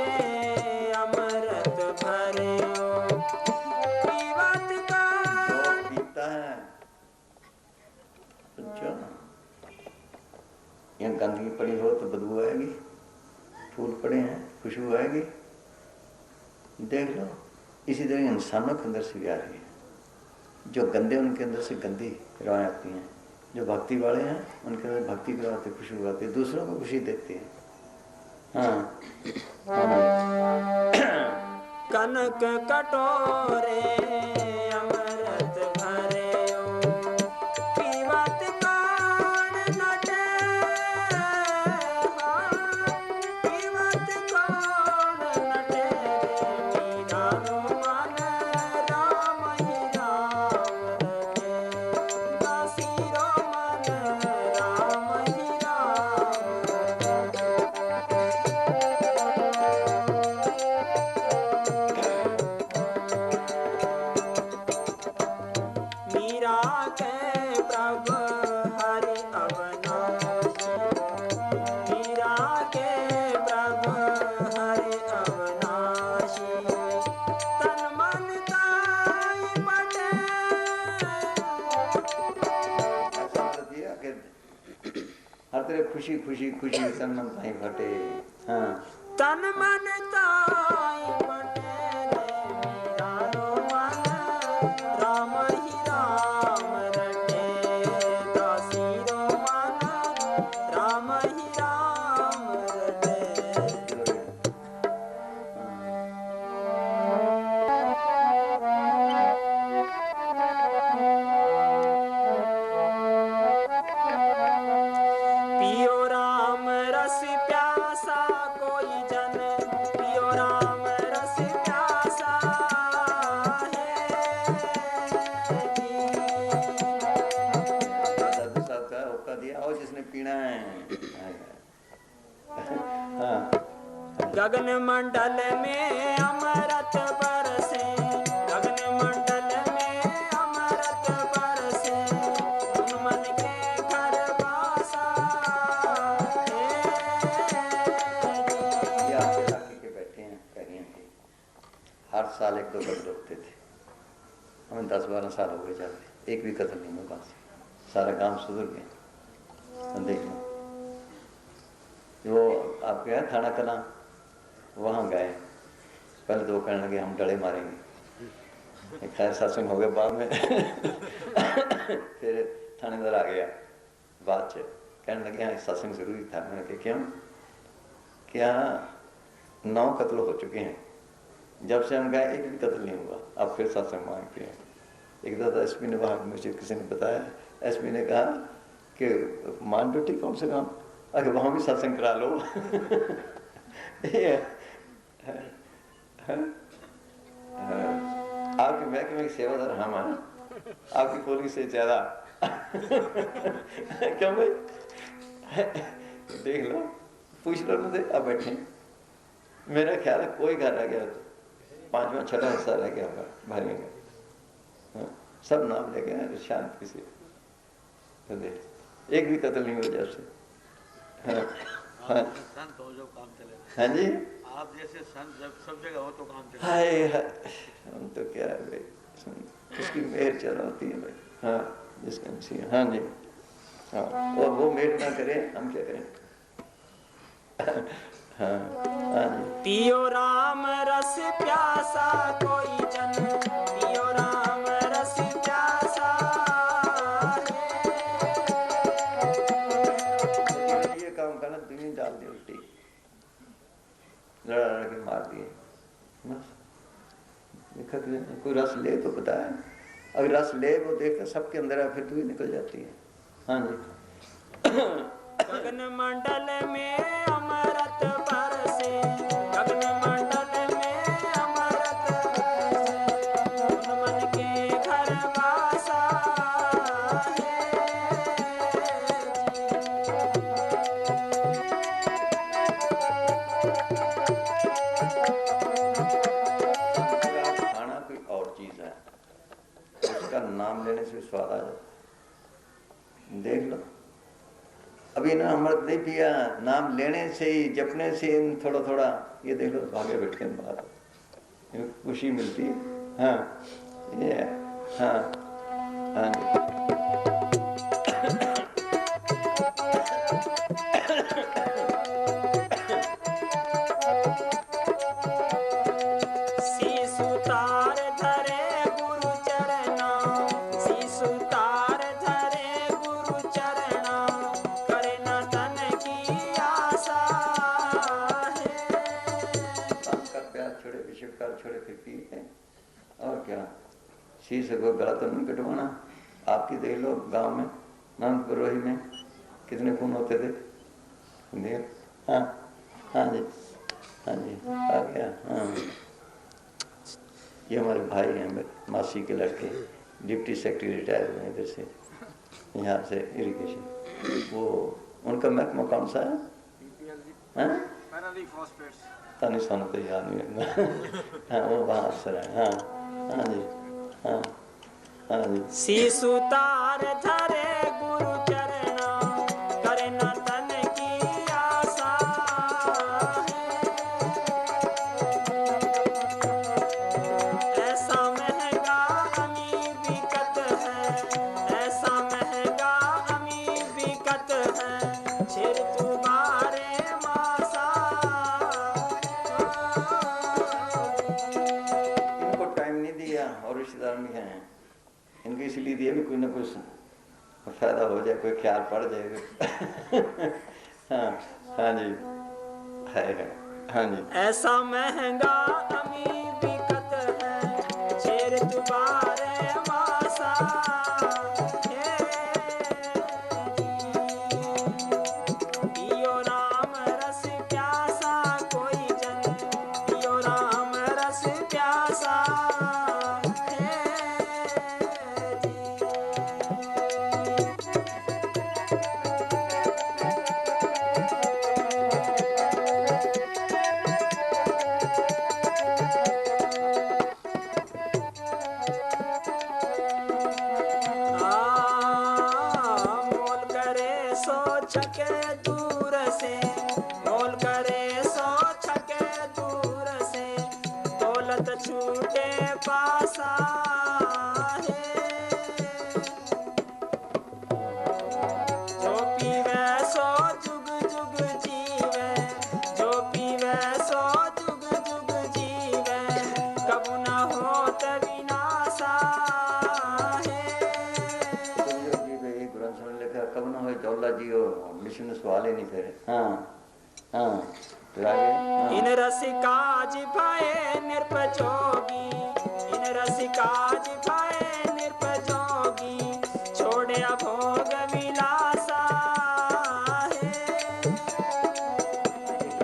अमृत भरियो, पीवत कान। जो पीता है अच्छा, यहाँ गंदगी पड़ी हो तो बदबू आएगी, फूल पड़े हैं खुशबू आएगी, देख लो। इसी तरह इंसानों के अंदर से भी आ रही है, जो गंदे उनके अंदर से गंदी रवाएं आती हैं, जो भक्ति वाले हैं उनके अंदर भक्ति की आती, खुशबू आती है, दूसरों को खुशी देती है। हाँ, कनक कटोरे अमृत भरियो, पीवत कान नटे, पीवत कान नटे रे मीरा मन राम ही राम रटे, दासी रो मन राम ही राम मीरा के प्रभु हरि अवनाशी, मीरा के प्रभु हरि अवनाशी, तन मन ताई बटे। ऐसा मतलब दिया कि हर तरह खुशी खुशी खुशी, तन मन ताई फटे। हाँ, तन मन ताई बटे रे मीरा रो मन राम ही राम रटे, दासी रो मन राम ही राम रटे। गगन मंडल में अमृत बरसे, गगन मंडल में अमृत बरसे, मन मन के घर वासा ये आपके इलाके के बैठे हैं, कह रहे हैं कि हर साल एक दो कत्ल होते थे, हमें 10-12 साल हो गए जाते, एक भी कत्ल नहीं हुआ, बस सारा काम सुधर गया। देख लो वो आप गए थाना कला, वहाँ गए, पहले तो वो कहने लगे हम डले मारेंगे, खैर सत्संग हो गया बाद में फिर थानेदार आ गया बाद से, कहने लगे हाँ सत्संग जरूरी था। मैंने कहा क्यों? क्या 9 कत्ल हो चुके हैं, जब से हम गए एक भी कत्ल नहीं हुआ, अब फिर सत्संग मांगते हैं। एक दादा एसपी ने वहाँ मुझे किसी ने बताया, एसपी ने कहा कि मान ड्यूटी कौन से काम, अगर वहाँ भी सत्संग करा लो आपके महकमे में सेवादार हम हैं, आपकी पुलिस से ज्यादा क्यों भाई? देख लो, पूछ लो मुझे, अब बैठे। मेरा ख्याल है कोई घर रह गया, 5वां 6वां हिस्सा रह गया होगा भरने का, सब नाम ले गए शांति से। तो देख एक भी कत्ल नहीं हो जैसे। संत हो जो काम चले। हाँ जी, आप जैसे संत जब सब जगह हो तो काम चले। हाय हम तो क्या है भाई, उसकी मेहर चलाती है भाई। हाँ जिसका नसीब। हाँ जी, हाँ और वो मेहर ना करे हम क्या करें। हाँ हाँ जी। पियो राम रस प्यासा कोई जन, पियो राम रस प्यासा ये काम करना, दुनिया डाल दी उल्टी, लड़ा लड़ा के मार दिए बस। देखा कोई रस ले तो पता है, अगर रस ले वो देखकर सबके अंदर है, फिर तू ही निकल जाती है। हाँ जी। गगन मंडल में अमृत बरसे, गगन मंडल में अमृत बरसे, मन मन के घर वासा खाना कोई और चीज है, उसका नाम लेने से स्वाद आ जाता। देख लो अभी ना अमृत नहीं पिया, नाम लेने से ही जपने से थोड़ा थोड़ा, ये देख लो भागे बैठ के बात खुशी मिलती है। हाँ ये हाँ हाँ सुतार धरे गुरु चरना, सुतार धरे गुरु चरना, करे न तन की आशा है। काम का प्यार छोड़े, विषय का छोड़े, फिर पी है और क्या। शीश को गला तो नहीं कटवाना। आपकी देख लो गांव में नानकपुर रोही में कितने खून होते थे। देख हाँ हाँ जी, हाँ जी आ गया। हाँ ये हमारे भाई हैं, मेरे मासी के लड़के, डिप्टी सेक्रेटरी रिटायर हुए इधर से, यहाँ से इरिगेशन। वो उनका महकमा कौन सा है? तानी सोना तो याद नहीं रहना। हाँ वो वहाँ अफसर है। हाँ हाँ जी, हाँ हाँ जी। सुतार धरे गुरु चरना, करे न तन की आशा है। ऐसा महंगा अमी बिकत है, ऐसा महंगा अमी बिकत है, छिर तुम्हारे मासा। इनको टाइम नहीं दिया और रिश्तेदार भी हैं, इनको इसलिए दिया भी कोई ना कुछ फायदा हो जाए, कोई ख्याल पड़ जाए। हाँ हाँ जी है हाँ जी। ऐसा महंगा अमी बिकत है, छेर तुम्हारे मासा है। पियो राम रस प्यासा कोई जन, पियो राम रस प्यासा है। पासा है। जो पीवे सो जुग जुग जीवे, जो पीवे सो जुग जुग जीवे, कबू न होत विनाशा है। ग्रंथ में लिखा कब ना हो चौला जियो, विष्णु सवाल ही नहीं फिर। हाँ हाँ फिर आगे। हाँ। इन रसिकाज भय निरपजोगी, इन रसिकाज भय निरपजोगी, छोड़े भोग विलासा है।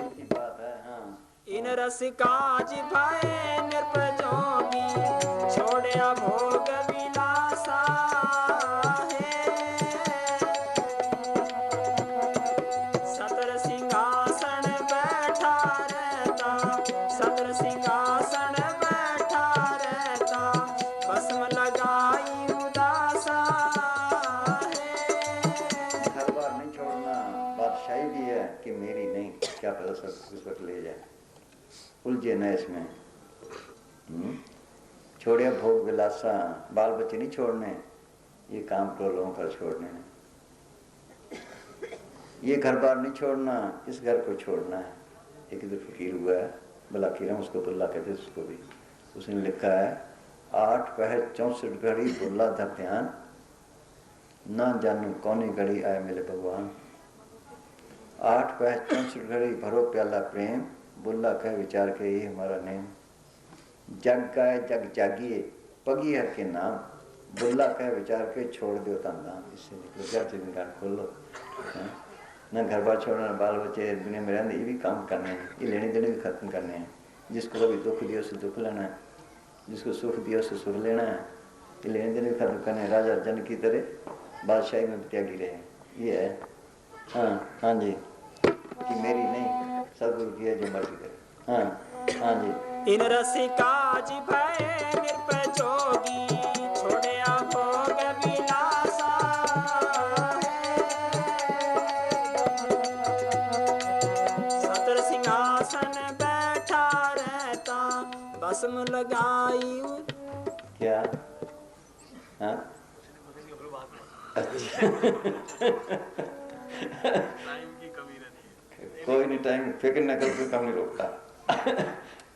की बात है। हाँ। इन रसिकाज भय निरपजोगी, छोड़े भोग विलासा है। सतर सिंहासन बैठा रहता, सतर सिंहासन बैठा रहता, भस्म लगाई उदासा है। हर बार नहीं छोड़ना, बादशाही भी है कि मेरी नहीं, क्या पता सब उस वक्त ले जाए, उलझे न इसमें। छोड़िया भोग विलासा, बाल बच्चे नहीं छोड़ने, ये काम तो लोगों का छोड़ने हैं। ये घर बार नहीं छोड़ना, इस घर को छोड़ना है। एक इधर फकीर हुआ है, बलाकीरम उसको बुल्ला कहते उसको भी, उसने लिखा है 8 पहर 64 घड़ी बुल्ला धर ध्यान, ना जानू कौनी घड़ी आए मेरे भगवान। 8 पहर 64 घड़ी भरो प्याला प्रेम, बुल्ला कह विचार के ये हमारा नेम। जग गाए जग जागिए पगी हर के नाम, बुल्ला कह विचार के छोड़ दो तंदाम। इससे निकलो क्या जिम्मेदार खोल लो। न घर बार छोड़ना, न बाल बच्चे दुनिया में रहने, ये भी काम करने हैं, ये लेने देने भी खत्म करने हैं। जिसको कभी दुख दिया उसे दुख लेना है, जिसको सुख दिया उसे सुख लेना है, ये लेने देने भी खत्म करने हैं। राजा जन की तरह बादशाही में त्यागी रहे, ये है। हाँ हाँ जी, कि मेरी नहीं, सदगुरु की है जो मर्जी करे। हाँ हाँ जी। इन रसिकाज भय निरपजोगी, छोड़े भोग विलासा है। सतर सिंहासन बैठा रहता, भस्म लगाई क्या? हाँ अच्छा टाइम की कमी रहती है। कोई नहीं, टाइम फिक्र न कर, कोई काम नहीं रोकता।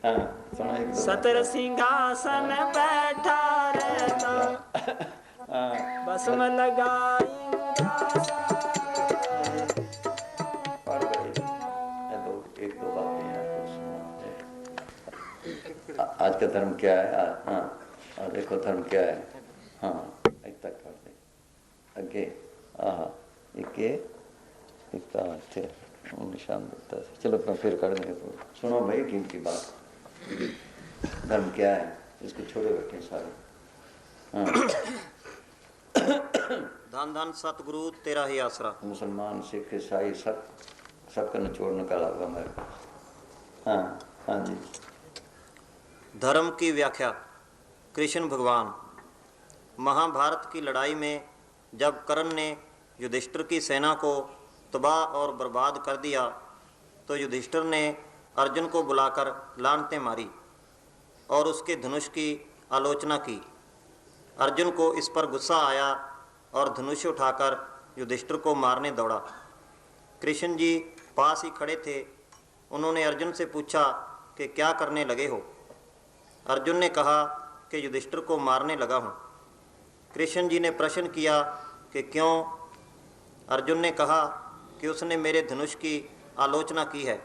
हाँ सुना एक दो। सतर सिंहासन बैठा रहता, भस्म लगाई उदासा। पढ़ गए एक दो बातें हैं आपको सुना। आज का धर्म क्या है? हाँ देखो धर्म क्या है। हाँ एक तक पढ़ दे अगे। एक निशान देता है। चलो मैं फिर कर देंगे। सुनो भाई कीमती बात, धर्म क्या है, इसको छोड़े बैठे सारे। हाँ। धन धन सतगुरु तेरा ही आसरा। मुसलमान सिख ईसाई सबका निचोड़ निकाला होगा हमारे पास। हाँ हाँ जी। धर्म की व्याख्या। कृष्ण भगवान। महाभारत की लड़ाई में जब कर्ण ने युधिष्ठिर की सेना को तबाह और बर्बाद कर दिया, तो युधिष्ठिर ने अर्जुन को बुलाकर लानतें मारी और उसके धनुष की आलोचना की। अर्जुन को इस पर गुस्सा आया और धनुष उठाकर युधिष्ठिर को मारने दौड़ा। कृष्ण जी पास ही खड़े थे। उन्होंने अर्जुन से पूछा कि क्या करने लगे हो? अर्जुन ने कहा कि युधिष्ठिर को मारने लगा हूँ। कृष्ण जी ने प्रश्न किया कि क्यों? अर्जुन ने कहा कि उसने मेरे धनुष की आलोचना की है।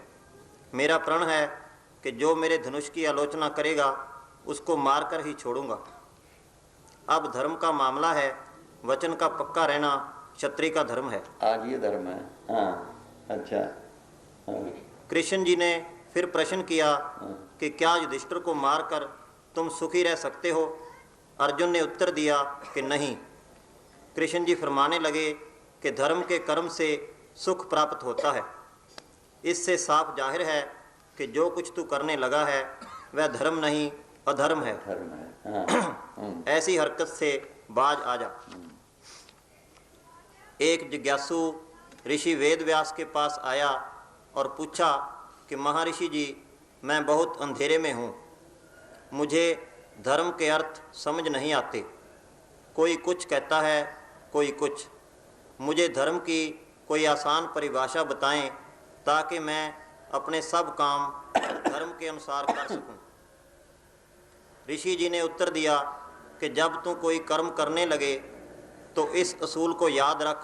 मेरा प्रण है कि जो मेरे धनुष की आलोचना करेगा उसको मारकर ही छोड़ूंगा। अब धर्म का मामला है, वचन का पक्का रहना क्षत्रिय का धर्म है। आज ये धर्म है। हाँ अच्छा। हाँ। कृष्ण जी ने फिर प्रश्न किया कि क्या युधिष्ठिर को मारकर तुम सुखी रह सकते हो? अर्जुन ने उत्तर दिया कि नहीं। कृष्ण जी फरमाने लगे कि धर्म के कर्म से सुख प्राप्त होता है। इससे साफ जाहिर है कि जो कुछ तू करने लगा है वह धर्म नहीं अधर्म है। धर्म है। हाँ। ऐसी हरकत से बाज आ जा। एक जिज्ञासु ऋषि वेद व्यास के पास आया और पूछा कि महर्षि जी, मैं बहुत अंधेरे में हूँ, मुझे धर्म के अर्थ समझ नहीं आते। कोई कुछ कहता है, कोई कुछ। मुझे धर्म की कोई आसान परिभाषा बताएं ताकि मैं अपने सब काम धर्म के अनुसार कर सकूं। ऋषि जी ने उत्तर दिया कि जब तू कोई कर्म करने लगे तो इस असूल को याद रख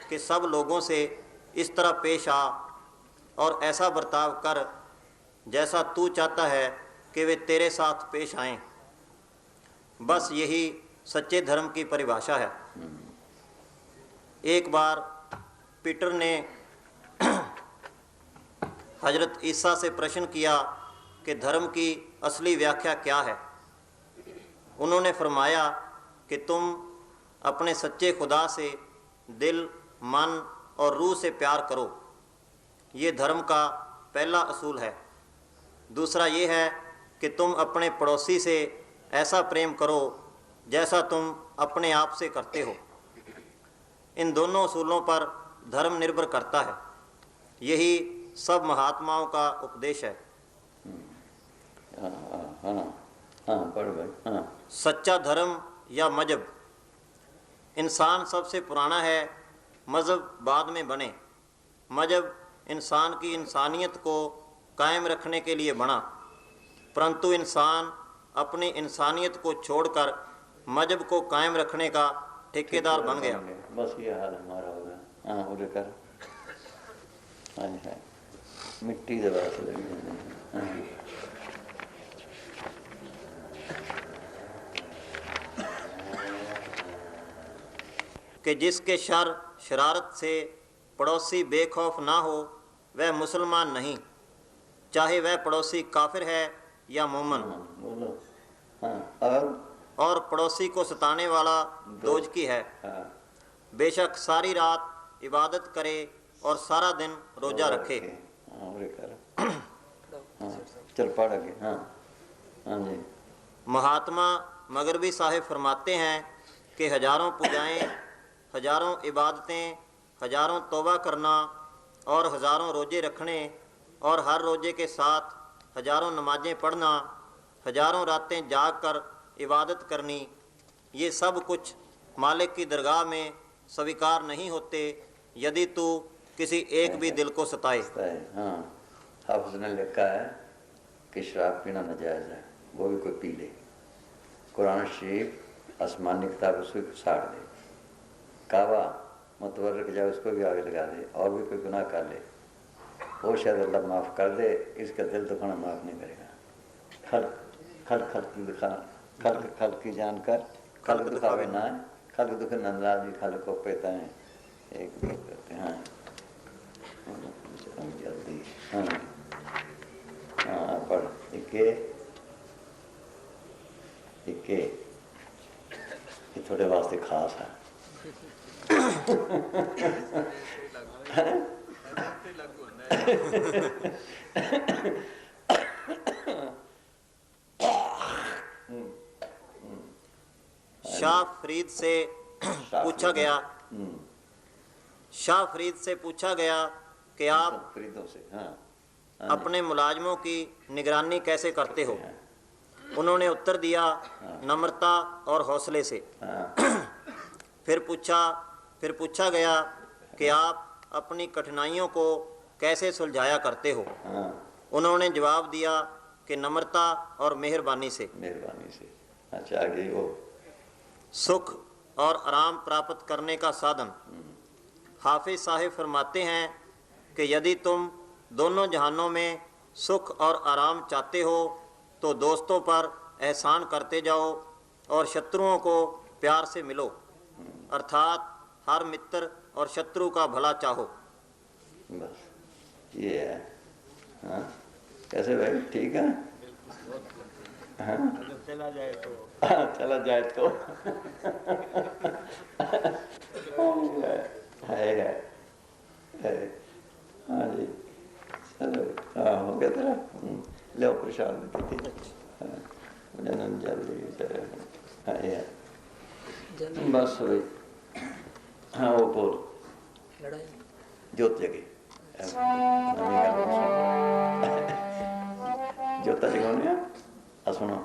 कि सब लोगों से इस तरह पेश आ और ऐसा बर्ताव कर जैसा तू चाहता है कि वे तेरे साथ पेश आएं। बस यही सच्चे धर्म की परिभाषा है। एक बार पीटर ने हजरत ईसा से प्रश्न किया कि धर्म की असली व्याख्या क्या है। उन्होंने फरमाया कि तुम अपने सच्चे खुदा से दिल, मन और रूह से प्यार करो। ये धर्म का पहला असूल है। दूसरा ये है कि तुम अपने पड़ोसी से ऐसा प्रेम करो जैसा तुम अपने आप से करते हो। इन दोनों असूलों पर धर्म निर्भर करता है। यही सब महात्माओं का उपदेश है। पढ़ भाई। सच्चा धर्म या मजहब। इंसान सबसे पुराना है, मजहब बाद में बने। मजहब इंसान की इंसानियत को कायम रखने के लिए बना, परंतु इंसान अपनी इंसानियत को छोड़कर मजहब को कायम रखने का ठेकेदार बन गया। बस ये हाल हमारा होगा। हाँ उधर कर। है मिट्टी दबा से लगी। कि जिसके शर शरारत से पड़ोसी बेखौफ ना हो वह मुसलमान नहीं, चाहे वह पड़ोसी काफिर है या मोमन। बोलो। हाँ, और पड़ोसी को सताने वाला दोजकी है। बेशक सारी रात इबादत करे और सारा दिन रोजा रखे। चल पढ़ आगे। हाँ हाँ जी। महात्मा मगरबी साहिब फरमाते हैं कि हजारों पूजाएं, हजारों इबादतें, हजारों तौबा करना और हजारों रोजे रखने और हर रोजे के साथ हजारों नमाजें पढ़ना, हजारों रातें जाग कर इबादत करनी, ये सब कुछ मालिक की दरगाह में स्वीकार नहीं होते यदि तू किसी एक भी दिल को सताए। हाँ, हाफिज ने लिखा है कि शराब पीना नाजायज़ है, वो भी कोई पी ले। कुरान शरीफ आसमानी किताब उसको साड़ दे, काबा मतवर्रक जाए उसको भी आगे लगा दे, और भी कोई गुनाह कर ले, वो शायद अल्लाह माफ़ कर दे, इसका दिल दुखाना माफ़ नहीं करेगा। खल्क की जानकर खल्क दुखावे ना, खल्क दुख नंदाजी खल्क को पेता है एक भी करते हैं। जल्दी हाँ हाँ पढ़। इके इके ये थोड़े वास्ते खास है। शाह फरीद से पूछा गया कि आप फरीदों से अपने मुलाजमों की निगरानी कैसे करते हो। उन्होंने उत्तर दिया, नम्रता और हौसले से। फिर पूछा गया कि आप अपनी कठिनाइयों को कैसे सुलझाया करते हो। उन्होंने जवाब दिया कि नम्रता और मेहरबानी से। अच्छा आगे वो सुख और आराम प्राप्त करने का साधन। हाफिज साहिब फरमाते हैं कि यदि तुम दोनों जहानों में सुख और आराम चाहते हो तो दोस्तों पर एहसान करते जाओ और शत्रुओं को प्यार से मिलो, अर्थात हर मित्र और शत्रु का भला चाहो। बस ये है। हाँ कैसे भाई, ठीक है। हाँ चला जाए तो है। हाँ जी चलो। हाँ हो गया तेरा। ले प्रसाद की जनम जल्दी। हाँ ये बस भाई। हाँ वो बोल जोत जगी जोता जगाने सुनो।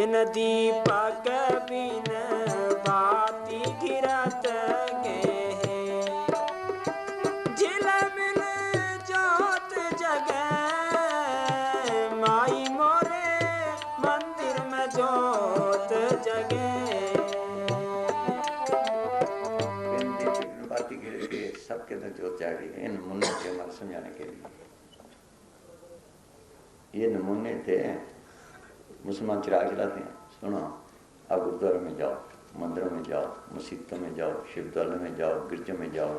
बिन दीपक बिन बाती घिरत गे झिलमिल जोत जगे माई मोरे मंदिर में जोत जगे। बाती घिर के सबके अंदर जोत जागी। इन नमूने थे हमारे समझाने के लिए। ये नमूने थे। मुसलमान चिराग जलाते हैं। सुनो, आप गुरुद्वारे में जाओ, मंदिरों में जाओ, मस्जिदों में जाओ, शिवद्वारों में जाओ, गिरजों में जाओ,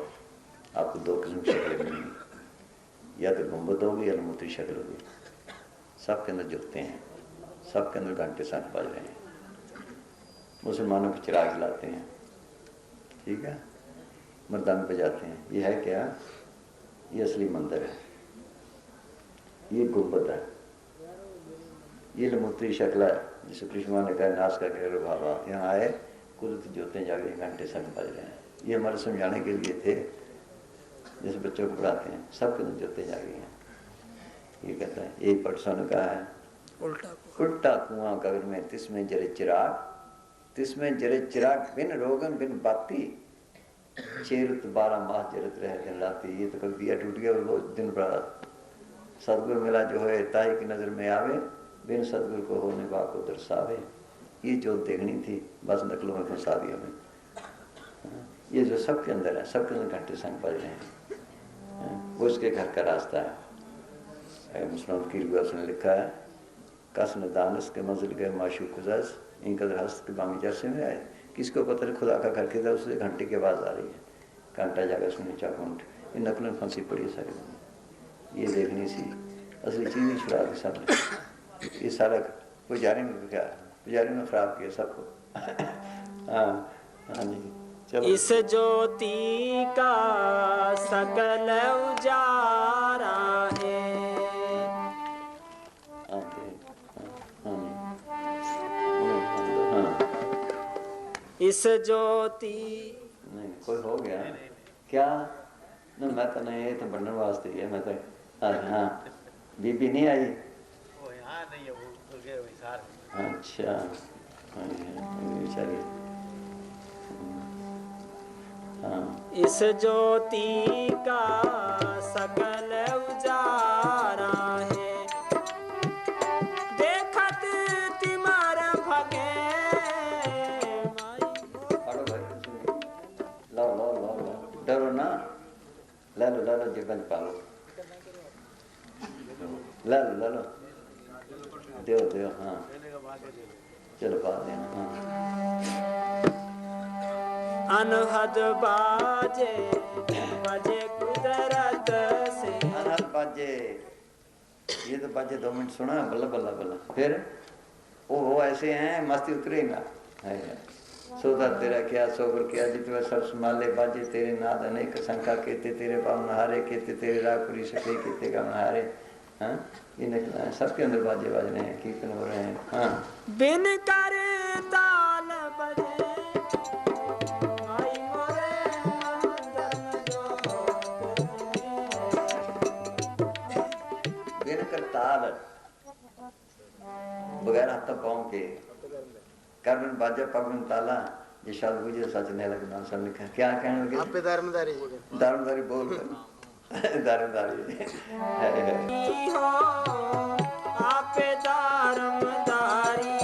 आपको दो किस्म की शक्लें मिलेंगी, या तो गुंबद होगी या मूर्ति शक्ल होगी। सबके अंदर जुटते हैं, सबके अंदर घंटे शंख बज रहे हैं। मुसलमानों के चिराग जलाते हैं, ठीक है, मर्दान बजाते हैं। ये है क्या? ये असली मंदिर है, ये गुंबद है, ये लमूत्री शक्ल है। जिसे कृष्ण ने कहा नाश का कह बाबा यहाँ आए, कुदरती जोतें जागे, घंटे शंख बज रहे हैं। ये हमारे समझाने के लिए थे, जैसे बच्चों को पढ़ाते हैं। सबके अंदर जोतें जागी हैं। ये कहता है, एक पटसा ने कहा है उल्टा कुआं गगन में तिसमें जरे चिराग, तिसमें जरे चिराग बिन रोगन बिन बाती, चेरुत 12 माह जरत रहे दिन राती। ये तो कभी दिया टूट गया और दिन रात सदगुरु मिला जो है ताई की नजर में आवे, बिन सदगुरु को होने बा को दर्शावे। ये जो देखनी थी बस नकलों में फंसा दिया हमें। ये जो सबके अंदर है, सबके अंदर घंटे संग बज रहे हैं, वो उसके घर का रास्ता है। मुस्लिम फकीर भी उसने लिखा है, कस न दानस के मंजिल गए माशूक खुजास, इनका हस्त के बामी जरसे में आए। किसको पता नहीं खुदा का घर किधर, उससे घंटे की आवाज़ आ रही है। घंटा जाकर सुने चाकुंट, इन नकलों में फंसी पड़ी है सारी। ये देखनी सी असली चीज़ नहीं छुड़ा दी सब। ये सारा पुजारी में क्या, पुजारी में खराब किया सबको। हाँ हाँ जी, चलो। इस ज्योति का सकल उजारा है, इस ज्योति नहीं कोई हो गया क्या? ना मैं तो नहीं, ये तो बनने वास्ते ही है। मैं तो हाँ, बीबी नहीं आई। अच्छा बेचारी। हाँ, इस ज्योति का सकल उजारा है, देखत तिमार भगे। लो लो लो लो, डरो ना, ले लो जीवन पालो, ले लो दो। हाँ चलो पा देना। हाँ, अनहद बाजे बजे कुदरत से, अनहद बाजे। ये तो बाजे 2 मिनट सुना, बल्ला बल्ला बल्ला। फिर वो ऐसे हैं, मस्ती उतरे ना है। सोदा तेरा क्या सोबर क्या, जितवा सब संभाले बाजे तेरे नाद अनेक शंका केते, तेरे पाव नहारे केते, तेरे रागपुरी सके केते का नहारे। हाँ, ये निकला है, सबके अंदर बाजे बाज रहे हैं, कीर्तन हो रहे हैं। हाँ, बिन करे ताल बजे माई मोरे मंदिर बिन कर ताल, बगैर हाथ पाँव के, कर बिन बाजा पग बिन ताला। ये शायद मुझे सच नहीं लगना। सब लिखा क्या कहने लगे? आप पे दारमदारी बोल दारमदारी हो आपे दारमदारी।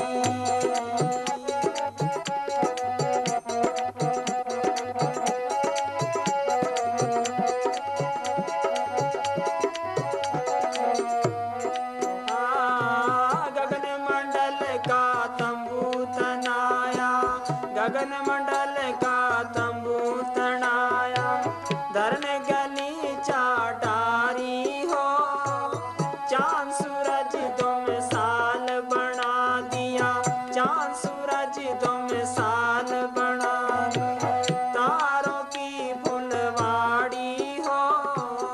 गगन मंडल का तंबू तनाया, गगन मंडल का तंबू तनाया, धरन गली चाटारी हो, चांद सूरज दो मिसाल बना दिया, चांद सूरज दो मिसाल बना दिया, तारों की फुलवाड़ी हो।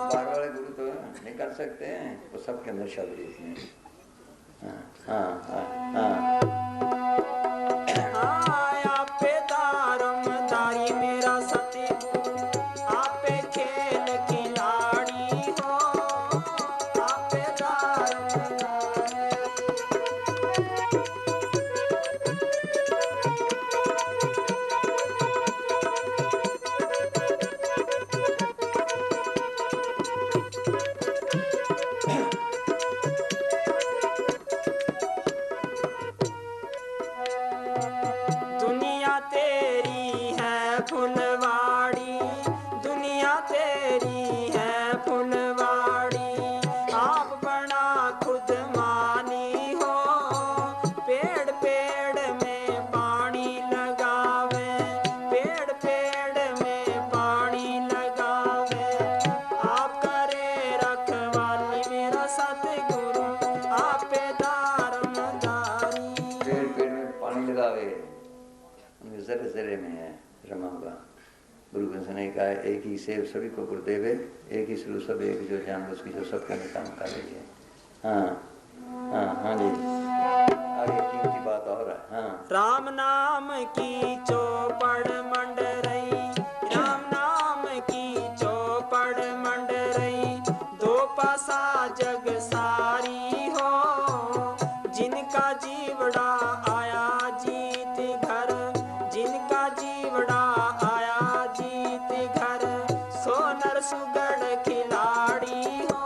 बार वाले गुरु तो नहीं कर सकते हैं, वो सबके अंदर शब्द रूप में। हाँ हाँ हाँ हाँ, आपे दारमदारी मेरा सतगुरु, आपे खेल खिलाड़ी हो, आपे दारमदारी। बुद्धमानी हो, पेड़ पेड़ में पानी लगावे, पेड़ पेड़ में पानी लगावे। आप करे रखवाली मेरा सतगुरु, आपे दारमदारी। पेड़ पेड़ में पानी लगावे, उनके जरे जरे में है रमा हुआ। गुरु गोविंद ने कहा एक ही सेव सभी को गुरुदेव है, एक ही सलू सब एक जो जान उसकी जो सब करने काम कर रही है। हाँ हाँ हाँ जी, आगे कीमती बात और है। हाँ, राम नाम की चौपड़ मंड रही, राम नाम की चौपड़ मंड रही। दो पासा जग सारी हो, जिनका जीवड़ा आया जीत घर, जिनका जीवड़ा आया जीत घर। सोनर सुगड़ खिलाड़ी हो।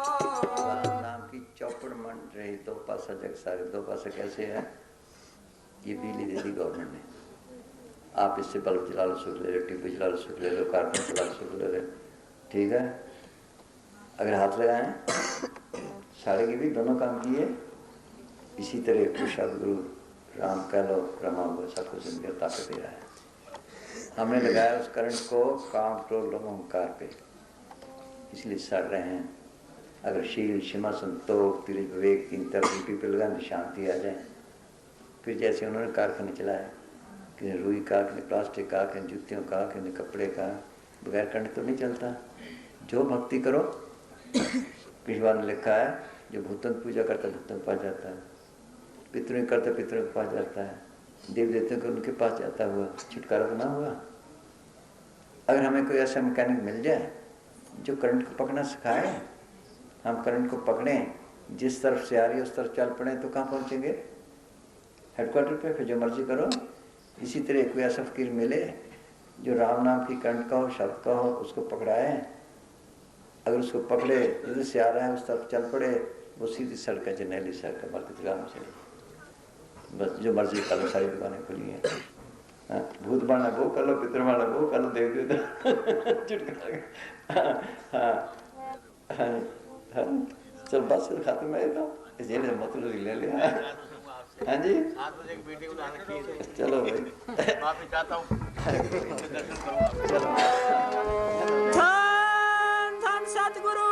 राम नाम की चौपड़ मंड रही, दो पासा जग सारे। दो पासा कैसे है? ये बिजली दे दी गवर्नमेंट ने, आप इससे बल्ब जला लो सुख ले लो, ट्यूब जला लो सुख ले लो, कार्बन जला लो सुख ले लो, ठीक है। अगर हाथ लगाएं सारे की भी दोनों काम किए। इसी तरह कुशल गुरु राम कह लो, रमा हुआ, सब कुछ इनके ताकत दे रहा है। हमने लगाया उस करंट को काम क्रोध लोग ओंकार पे, इसलिए सड़ रहे हैं। अगर शील क्षमा संतोष तिल विवेक तीन तरफ पे लगाने शांति आ जाए। फिर जैसे उन्होंने कारखाने चलाए, किसी रुई का, किसी प्लास्टिक का, किसी जूतियों का, किसी कपड़े का, बगैर करंट तो नहीं चलता। जो भक्ति करो, पिछवाड़ ने लिखा है, जो भूतन पूजा करता भूतन के पास जाता है, पितरों करता पितरों के पास जाता है, देव देवताओं को उनके पास जाता हुआ, छुटकारा तो ना हुआ। अगर हमें कोई ऐसा मैकेनिक मिल जाए जो करंट को पकड़ना सिखाए, हम करंट को पकड़ें, जिस तरफ से आ रही है उस तरफ चल पड़े, तो कहाँ पहुँचेंगे? हेडक्वार्टर पे। फिर जो मर्जी करो। इसी तरह कोई ऐसा फकीर मिले जो राम नाम की करंट का हो, शब्द का हो, उसको पकड़ाए। अगर उसको पकड़े, जिधर से आ रहा है उस तरफ चल पड़े, वो सीधी सड़क है, जर्नैली सड़क है, मरते चला चले। बस जो मर्जी कर लो, सारी दुकानें खुली हैं। भूत बाना वो कर लो, पितर बाना वो कर लो, देव देवता चल बस खाते में जेल मतलब ले लिया। हाँ जी, 7 बजे की मीटिंग उन्होंने रखी है। चलो भाई, माफी चाहता हूँ। चलो धन धन सतगुरु।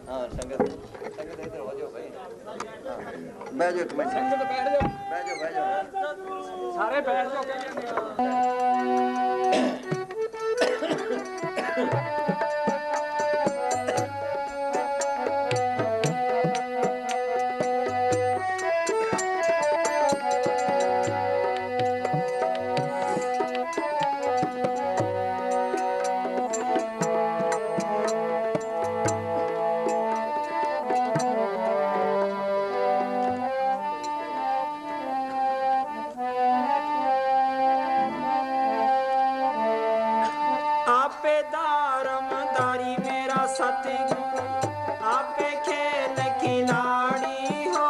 हाँ संगत संगत इधर हो जाओ भाई। बैठ जाओ, मैं संगत बैठ जाओ, बैठ जाओ सारे बैठ जाओ। सतगुरु आपे खेल खिलाड़ी हो,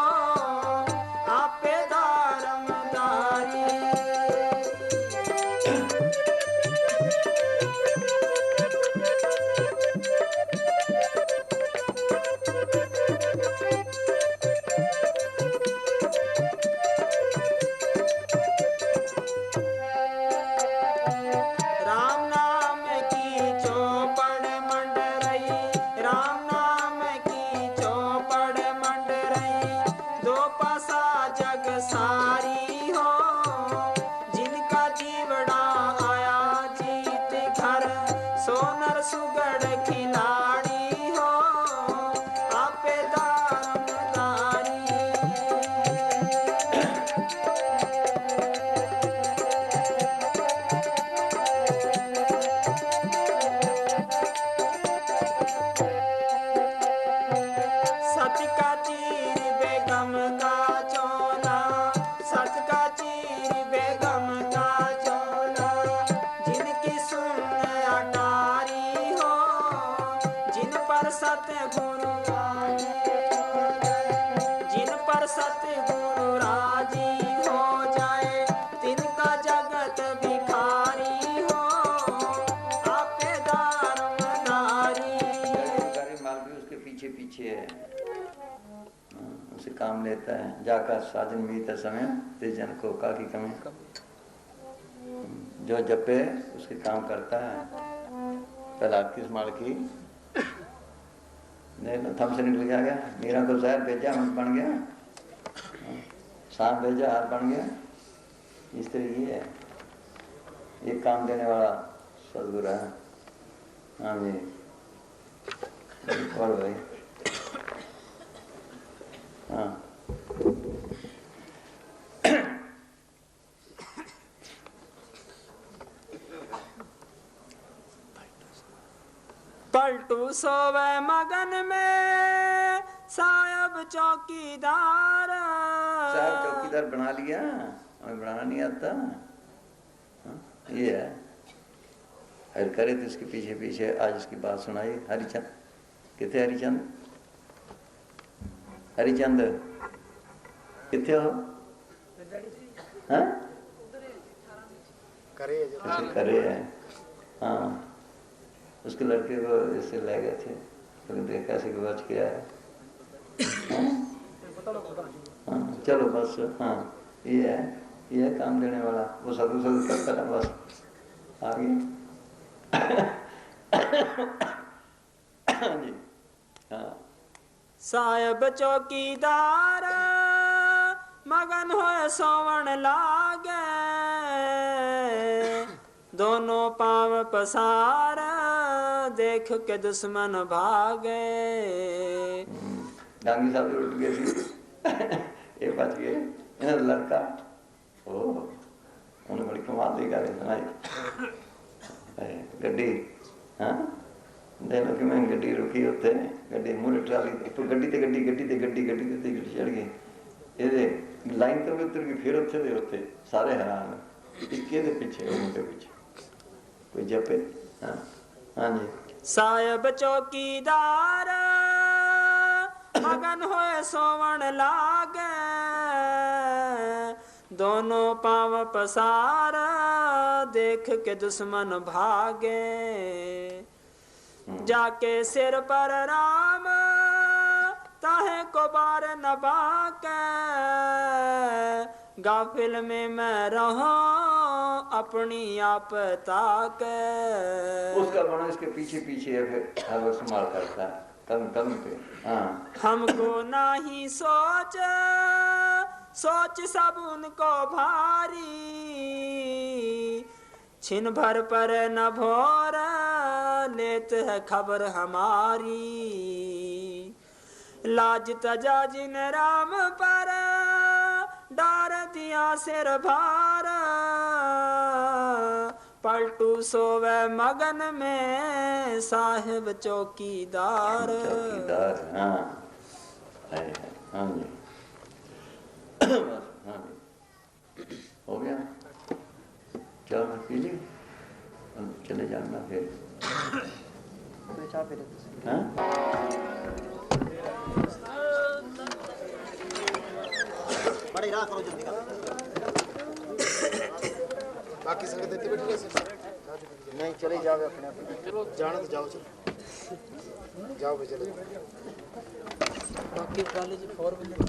आपे दारमदारी। राम नाम की चौपड़ मंड रही, राम नाम की चौपड़ मंड रही। दो पासा जग सारी हो, जिनका जीवड़ा आया जीत घर। सोनर सुगड़ खिलाड़ी हो, आपे दारमदारी। सत का चीर बेगम का चोला, सत का चीर बेगम का चोला। जिनकी सुन अटारी हो, जिन पर सतगुरु राजी हो जाए, जिन पर सतगुरु राजी हो जाए, तिनका जगत भिखारी हो, आपे दारमदारी। पीछे पीछे है, उसे काम लेता है। जाका साजन बीता समय ते जन को का की कमी, जो जपे उसके काम करता है। पहला किस माल की नहीं तो थम से निकल गया, मीरा को शहर भेजा हम बन गया, शाम भेजा हाथ बन गया। इस तरह ये है, ये काम देने वाला सदगुरु है। हाँ जी और भाई हाँ पलटू सोवे मगन में साहब चौकीदार। साहब चौकीदार बना लिया, हमें बनाना नहीं आता। हाँ, ये है हर करे तो इसके पीछे पीछे आज इसकी बात सुनाई। हरिचंद कितने, हरिचंद हरिचंद कितने हो? हाँ करे है। हाँ उसके लड़के को इससे ले गए थे, तो देखा कैसे कि बच गया है। हाँ चलो बस। हाँ ये है काम देने वाला, वो सदु सदु करता था बस आगे। जी हाँ साहब चौकीदार मगन होए सोवण लागे, दोनों पांव पसार देख के दुश्मन भागे। डांगी साहब उठ गए थी, ये बच गए। इन्हें लड़का ओ उन्हें बड़ी कमाल दी गाली सुनाई। गड्डी हाँ देख लो कि मैं गड्डी रुकी उत्थे, गड्डी मूरे ट्राली गड्डी ते गड्डी गड्डी ते गड्डी गड्डी ते गड्डी चढ़ गई। ये लाइन तो उतर गई, फिर उत्थे दे उत्थे सारे हैरान, इक्के दे पीछे उनके पीछे कोई जपे। हाँ हाँ जी साहब चौकीदार मगन होए सोवण लागे, दोनों पांव पसार देख के दुश्मन भागे। जाके सिर पर राम ताहे को बार न बाके, गाफिल में मैं रहूं अपनी आप ताके। उसका बना इसके पीछे पीछे है, फिर हर वक्त संभाल करता है कम कम पे। हाँ हमको नाही सोच सोच सब उनको भारी, छिन भर पर न भोर लेत है खबर हमारी। लाज तजा जिन राम पर डार दिया सिर भार, पलटू सोवे मगन में साहिब चौकीदार। चौकीदार हाँ हाँ जी बस हाँ जी हो गया। चाय में पी ली, चले जाना फिर। हाँ बड़ी राह करो जल्दी करो। बाकी संगत इतनी बैठी है नहीं, चले जाओ अपने अपने जाना तो जाओ, चलो जाओ भाई चलो। बाकी कॉलेज 4 मिनट